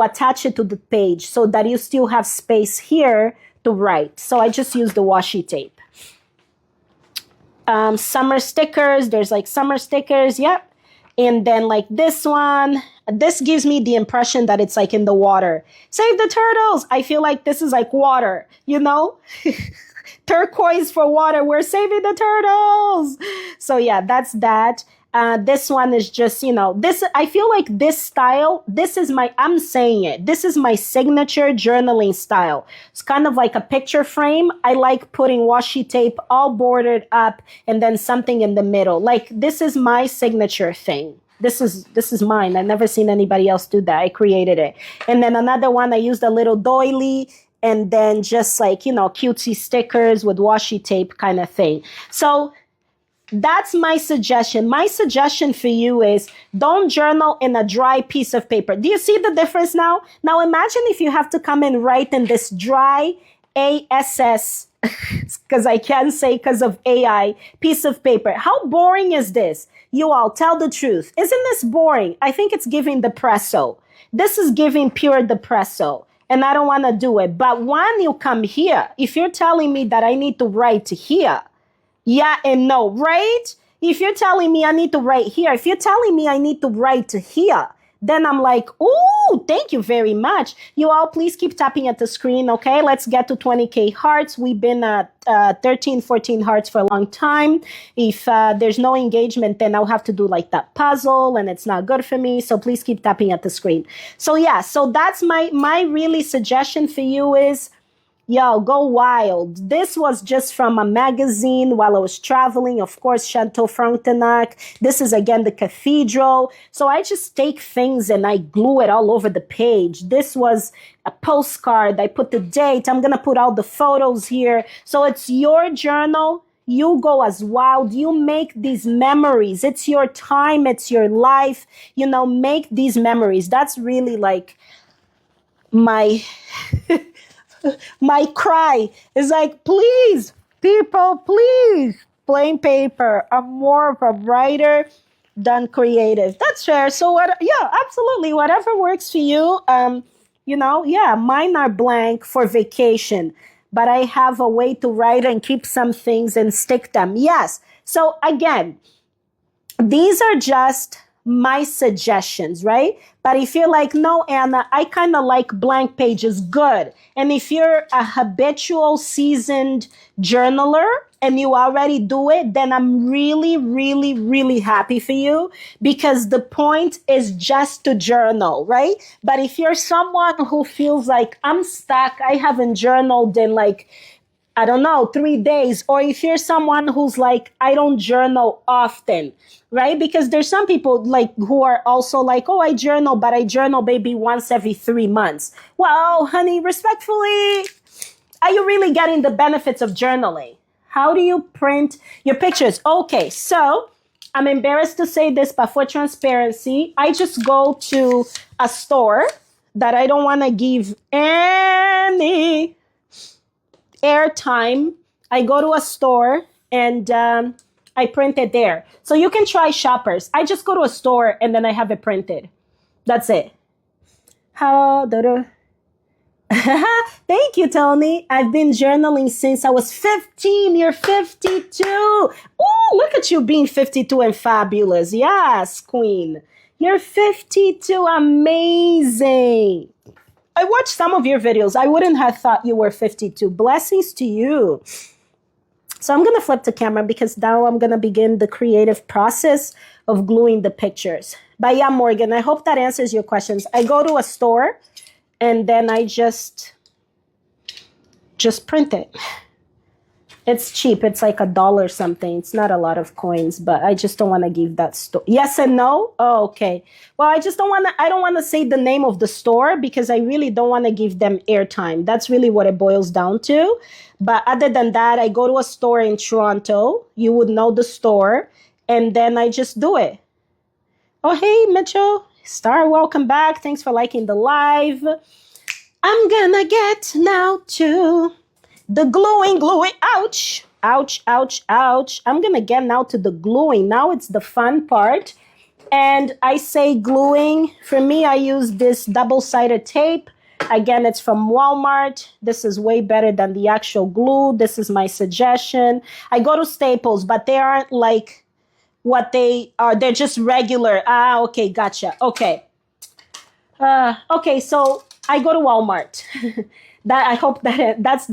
attach it to the page so that you still have space here to write. So I just use the washi tape. Summer stickers, there's like summer stickers, yep. And then like this one, this gives me the impression that it's like in the water. Save the turtles. I feel like this is like water, you know? Turquoise for water. We're saving the turtles. So yeah, that's that. This one is just, you know, I feel like this style, I'm saying it, this is my signature journaling style. It's kind of like a picture frame. I like putting washi tape all bordered up and then something in the middle. Like this is my signature thing. This is mine. I've never seen anybody else do that. I created it. And then another one, I used a little doily and then just like, you know, cutesy stickers with washi tape kind of thing. So that's my suggestion. My suggestion for you is don't journal in a dry piece of paper. Do you see the difference now? Now imagine if you have to come and write in this dry ASS, because I can't say because of AI, piece of paper. How boring is this? You all tell the truth. Isn't this boring? I think it's giving depresso. This is giving pure depresso. And I don't want to do it. But when you come here, if you're telling me that I need to write here, yeah and no, right? If you're telling me I need to write here, if you're telling me I need to write here, then I'm like, ooh, thank you very much. You all please keep tapping at the screen, okay? Let's get to 20K hearts. We've been at 13, 14 hearts for a long time. If there's no engagement, then I'll have to do like that puzzle and it's not good for me. So please keep tapping at the screen. So yeah, so that's my really suggestion for you is, yo, go wild. This was just from a magazine while I was traveling. Of course, Chateau Frontenac. This is, again, the cathedral. So I just take things and I glue it all over the page. This was a postcard. I put the date. I'm going to put all the photos here. So it's your journal. You go as wild. You make these memories. It's your time. It's your life. You know, make these memories. That's really like my... my cry is like, please, people, please, plain paper. I'm more of a writer than creative. That's fair. So what? Yeah, absolutely. Whatever works for you. You know, yeah, mine are blank for vacation, but I have a way to write and keep some things and stick them. Yes. So again, these are just my suggestions, right? But if you're like, no, Anna, I kind of like blank pages, good. And if you're a habitual, seasoned journaler and you already do it, then I'm really, really, really happy for you because the point is just to journal, right? But if you're someone who feels like I'm stuck, I haven't journaled in like I don't know, 3 days. Or if you're someone who's like, I don't journal often, right? Because there's some people like who are also like, oh, I journal, but I journal maybe once every 3 months. Well, honey, respectfully, are you really getting the benefits of journaling? How do you print your pictures? Okay, so I'm embarrassed to say this, but for transparency, I just go to a store that I don't want to give any airtime. I go to a store and I print it there. So you can try Shoppers. I just go to a store and then I have it printed. That's it. How do Thank you, Tony. I've been journaling since I was 15. You're 52. Oh, look at you being 52 and fabulous. Yes, queen. You're 52. Amazing. I watched some of your videos. I wouldn't have thought you were 52. Blessings to you. So I'm going to flip the camera because now I'm going to begin the creative process of gluing the pictures. But yeah, Morgan, I hope that answers your questions. I go to a store and then I just print it. It's cheap. It's like $1 something. It's not a lot of coins, but I just don't want to give that store. Yes and no? Oh, okay. Well, I don't want to say the name of the store because I really don't want to give them airtime. That's really what it boils down to. But other than that, I go to a store in Toronto. You would know the store. And then I just do it. Oh, hey, Mitchell. Star, welcome back. Thanks for liking the live. I'm gonna get now to the gluing, ouch, ouch, ouch, ouch. I'm gonna get now to the gluing. Now it's the fun part. And I say gluing, for me, I use this double-sided tape. Again, it's from Walmart. This is way better than the actual glue. This is my suggestion. I go to Staples, but they aren't like what they are. They're just regular. Ah, okay, gotcha. Okay. Okay, so I go to Walmart. That I hope that's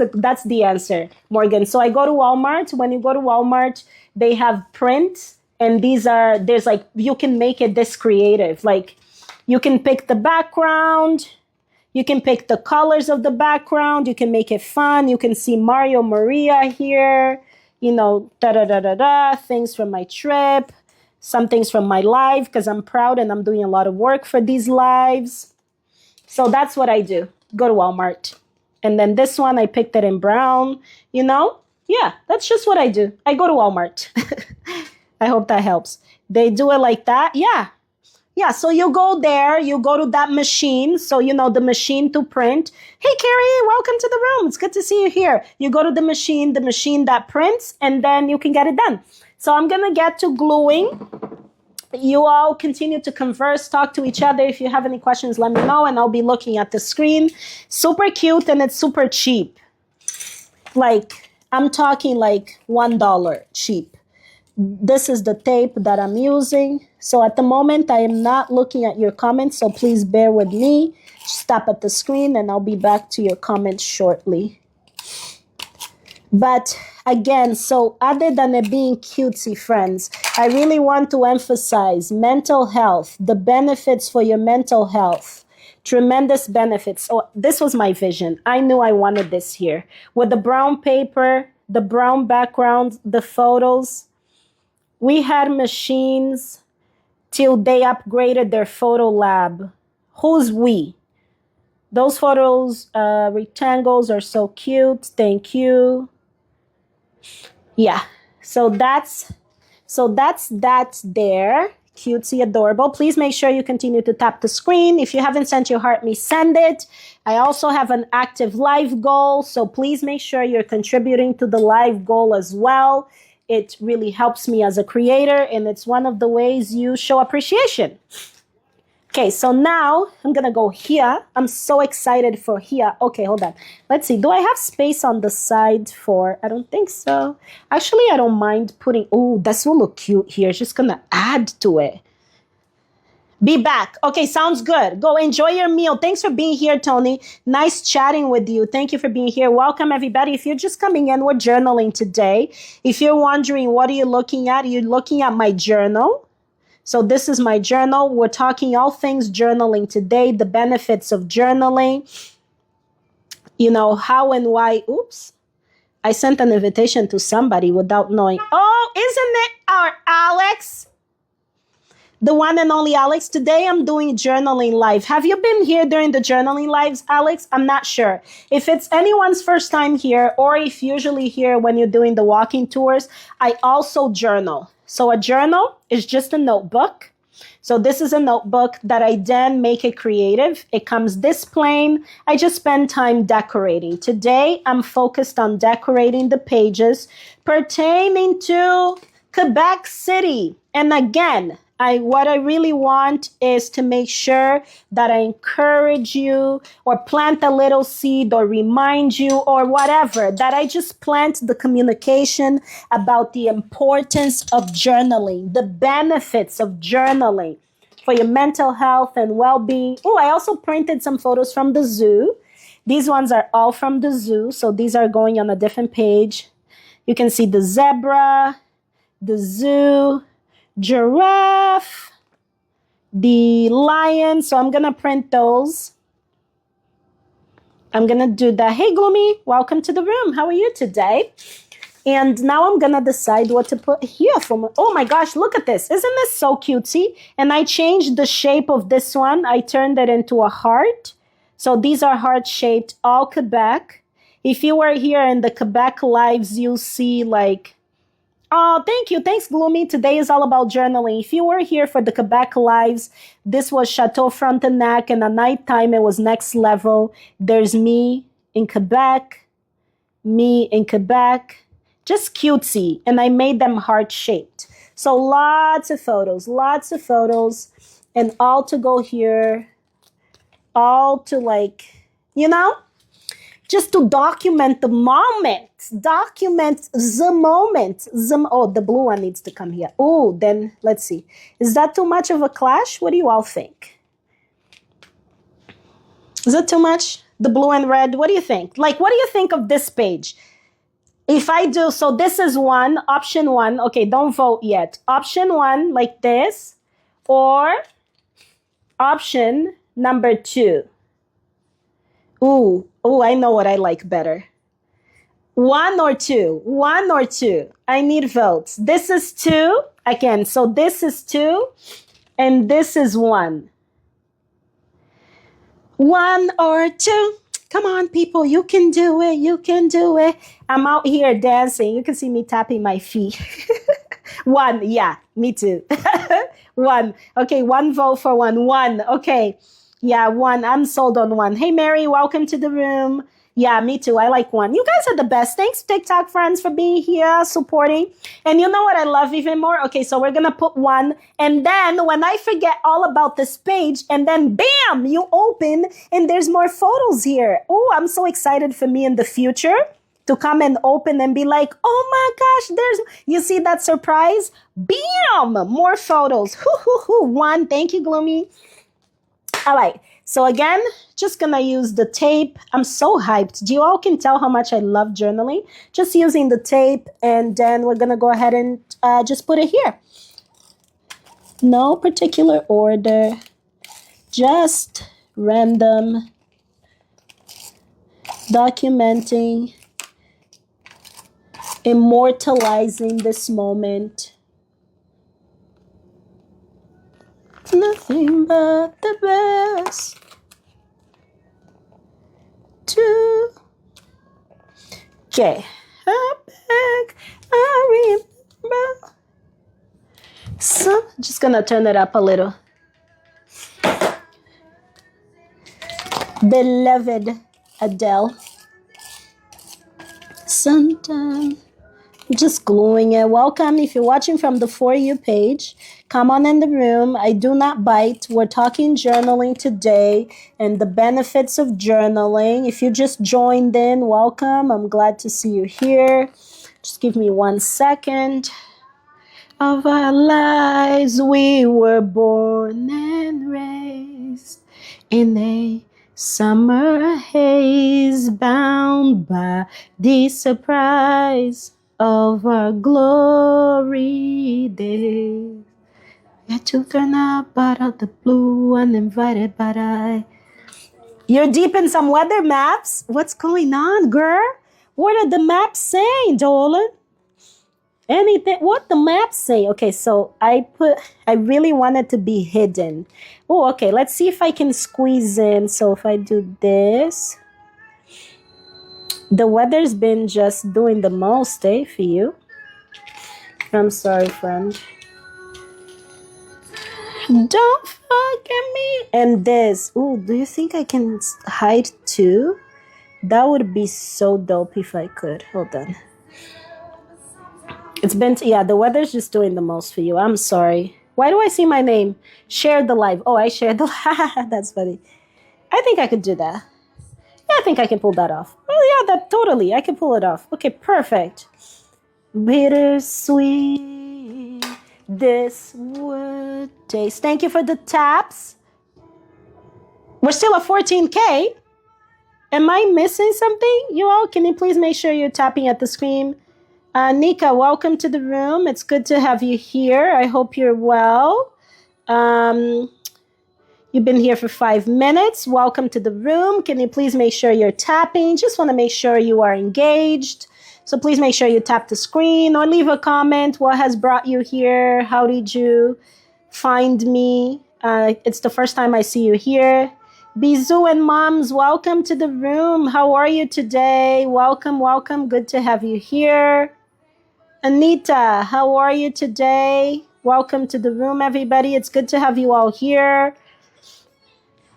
the answer, Morgan. So I go to Walmart. When you go to Walmart, they have print, and there's like you can make it this creative. Like you can pick the background, you can pick the colors of the background, you can make it fun. You can see Mario Maria here, da da da da da, things from my trip, some things from my live because I'm proud and I'm doing a lot of work for these lives. So that's what I do. Go to Walmart. And then this one, I picked it in brown, Yeah, that's just what I do. I go to Walmart. I hope that helps. They do it like that. Yeah. Yeah, so you go there, you go to that machine. So, the machine to print. Hey, Carrie, welcome to the room. It's good to see you here. You go to the machine that prints, and then you can get it done. So I'm going to get to gluing. You all continue to converse, talk to each other. If you have any questions, let me know, and I'll be looking at the screen. Super cute, and it's super cheap. Like, I'm talking like $1 cheap. This is the tape that I'm using. So at the moment, I am not looking at your comments, so please bear with me. Stop at the screen, and I'll be back to your comments shortly. But again, so other than it being cutesy, friends, I really want to emphasize mental health, the benefits for your mental health, tremendous benefits. So this was my vision. I knew I wanted this here. With the brown paper, the brown background, the photos, we had machines till they upgraded their photo lab. Who's we? Those photos, rectangles are so cute. Thank you. Yeah, so that's that there. Cutesy, adorable. Please make sure you continue to tap the screen. If you haven't sent your heart me, send it. I also have an active live goal, so please make sure you're contributing to the live goal as well. It really helps me as a creator, and it's one of the ways you show appreciation. Okay, so now I'm gonna go here. I'm so excited for here. Okay, hold on. Let's see. Do I have space on the side for? I don't think so. Actually, I don't mind putting. Oh, this will look cute here. It's just gonna add to it. Be back. Okay, sounds good. Go enjoy your meal. Thanks for being here, Tony. Nice chatting with you. Thank you for being here. Welcome, everybody. If you're just coming in, we're journaling today. If you're wondering, what are you looking at? You're looking at my journal. So this is my journal. We're talking all things journaling today, the benefits of journaling, how and why. Oops. I sent an invitation to somebody without knowing. Oh, isn't it our Alex? The one and only Alex. Today I'm doing journaling live. Have you been here during the journaling lives, Alex? I'm not sure. If it's anyone's first time here, or if usually here when you're doing the walking tours, I also journal. So a journal is just a notebook. So this is a notebook that I then make it creative. It comes this plain. I just spend time decorating. Today, I'm focused on decorating the pages pertaining to Quebec City. And again, what I really want is to make sure that I encourage you or plant a little seed or remind you or whatever, that I just plant the communication about the importance of journaling, the benefits of journaling for your mental health and well-being. Oh, I also printed some photos from the zoo. These ones are all from the zoo, so these are going on a different page. You can see the zebra, the zoo, giraffe, the lion. So I'm going to print those. I'm going to do that. Hey, Gloomy, welcome to the room. How are you today? And now I'm going to decide what to put here. Oh my gosh, look at this. Isn't this so cutesy? And I changed the shape of this one. I turned it into a heart. So these are heart-shaped, all Quebec. If you were here in the Quebec lives, you'll see like, oh, thank you. Thanks, Gloomy. Today is all about journaling. If you were here for the Quebec lives, this was Chateau Frontenac, and at nighttime it was next level. There's me in Quebec, just cutesy. And I made them heart-shaped. So lots of photos, and all to go here, all to just to document the moment. Oh, the blue one needs to come here. Oh, then let's see. Is that too much of a clash? What do you all think? Is it too much? The blue and red? What do you think? Like, what do you think of this page? If I do, so this is option one. Okay, don't vote yet. Option one, like this, or option number two. Ooh, I know what I like better. One or two. I need votes. This is two. Again, so this is two, and this is one. One or two. Come on, people. You can do it. I'm out here dancing. You can see me tapping my feet. One. Yeah, me too. One. Okay, one vote for one. One. Okay. Yeah, one. I'm sold on one. Hey, Mary, welcome to the room. Yeah, me too. I like one. You guys are the best. Thanks, TikTok friends, for being here, supporting. And you know what I love even more? Okay, so we're going to put one. And then when I forget all about this page, and then bam, you open and there's more photos here. Oh, I'm so excited for me in the future to come and open and be like, oh my gosh, you see that surprise? Bam, more photos. One. Thank you, Gloomy. All right. So again, just going to use the tape. I'm so hyped. You all can tell how much I love journaling. Just using the tape, and then we're going to go ahead and just put it here. No particular order. Just random. Documenting. Immortalizing this moment. Nothing but the best. Okay. I remember. So, just gonna turn it up a little. Beloved Adele. Sometime Just gluing it. Welcome. If you're watching from the For You page, come on in the room. I do not bite. We're talking journaling today and the benefits of journaling. If you just joined in, welcome. I'm glad to see you here. Just give me 1 second. Of our lives, we were born and raised in a summer haze, bound by the surprise of our glory days. Yet to turn up out of the blue, uninvited, but You're deep in some weather maps? What's going on, girl? What are the maps saying, Dolan? Anything? What the maps say? Okay, so I really wanted to be hidden. Oh, okay, let's see if I can squeeze in. So if I do this, the weather's been just doing the most, for you. I'm sorry, friend. Don't forget me. And this. Oh, do you think I can hide too? That would be so dope if I could. Hold on. It's been, the weather's just doing the most for you. I'm sorry. Why do I see my name? Share the live. Oh, I shared the live. That's funny. I think I could do that. Yeah, I think I can pull that off. Oh, yeah, totally. I can pull it off. Okay, perfect. Bittersweet, this would taste. Thank you for the taps. We're still at 14K. Am I missing something? You all, can you please make sure you're tapping at the screen? Nika, welcome to the room. It's good to have you here. I hope you're well. You've been here for 5 minutes. Welcome to the room. Can you please make sure you're tapping? Just want to make sure you are engaged. So please make sure you tap the screen or leave a comment. What has brought you here? How did you find me? It's the first time I see you here. Bisou and moms, welcome to the room. How are you today? Welcome, welcome. Good to have you here. Anita, how are you today? Welcome to the room, everybody. It's good to have you all here.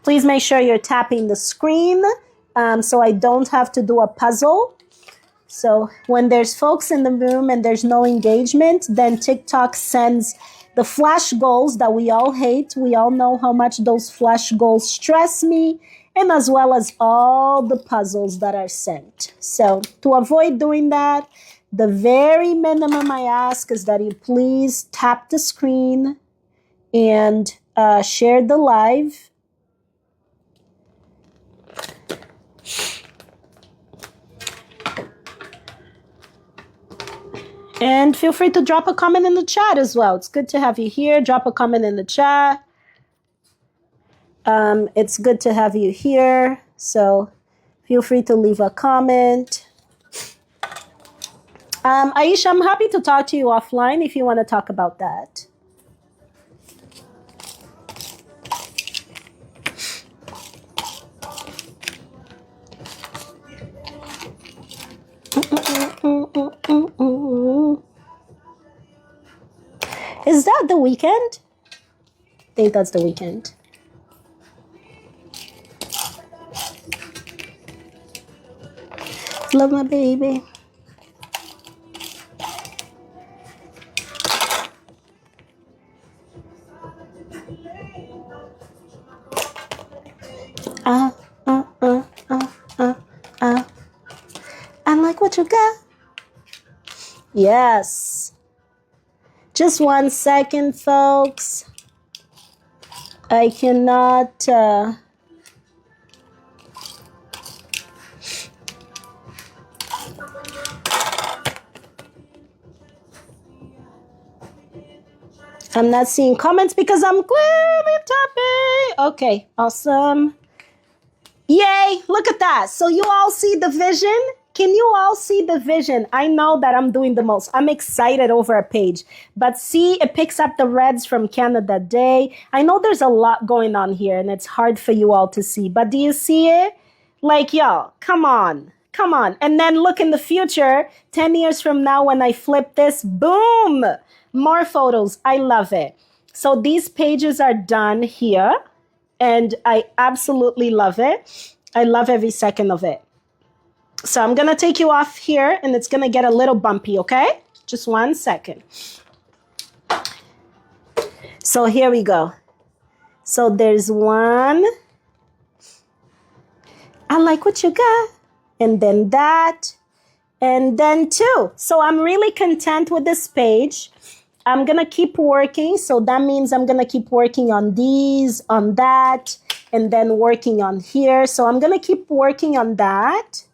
Please make sure you're tapping the screen so I don't have to do a puzzle. So when there's folks in the room and there's no engagement, then TikTok sends the flash goals that we all hate. We all know how much those flash goals stress me, and as well as all the puzzles that are sent. So to avoid doing that, the very minimum I ask is that you please tap the screen and share the live. And feel free to drop a comment in the chat as well. It's good to have you here. Drop a comment in the chat. It's good to have you here. So feel free to leave a comment. Aisha, I'm happy to talk to you offline if you want to talk about that. Is that the weekend? I think that's the weekend. Love my baby. I like what you got. Yes. Just 1 second, folks. I cannot... I'm not seeing comments because I'm clearly tapping. Okay, awesome. Yay, look at that. So you all see the vision? Can you all see the vision? I know that I'm doing the most. I'm excited over a page. But see, it picks up the reds from Canada Day. I know there's a lot going on here and it's hard for you all to see. But do you see it? Like, y'all, come on. Come on. And then look in the future, 10 years from now when I flip this, boom, more photos. I love it. So these pages are done here and I absolutely love it. I love every second of it. So I'm going to take you off here and it's going to get a little bumpy, okay? Just 1 second. So here we go. So there's 1. I like what you got. And then that. And then 2. So I'm really content with this page. I'm going to keep working. So that means I'm going to keep working on these, on that, and then working on here. So I'm going to keep working on that.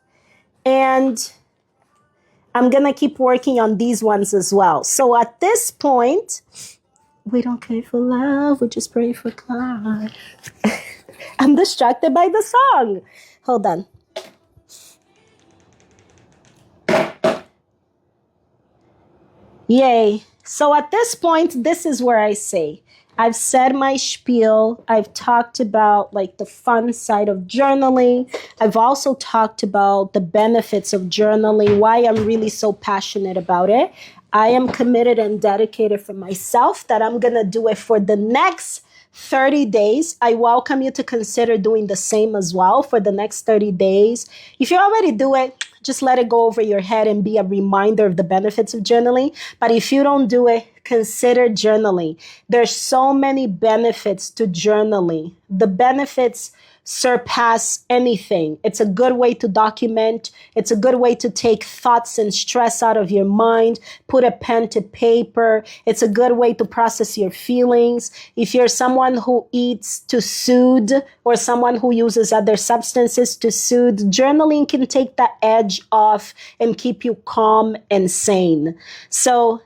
And I'm going to keep working on these ones as well. So at this point, we don't pray for love. We just pray for God. I'm distracted by the song. Hold on. Yay. So at this point, this is where I say, I've said my spiel. I've talked about like the fun side of journaling. I've also talked about the benefits of journaling, why I'm really so passionate about it. I am committed and dedicated for myself that I'm going to do it for the next 30 days. I welcome you to consider doing the same as well for the next 30 days. If you already do it, just let it go over your head and be a reminder of the benefits of journaling. But if you don't do it, consider journaling. There's so many benefits to journaling. The benefits surpass anything. It's a good way to document. It's a good way to take thoughts and stress out of your mind, put a pen to paper. It's a good way to process your feelings. If you're someone who eats to soothe or someone who uses other substances to soothe, journaling can take that edge off and keep you calm and sane. So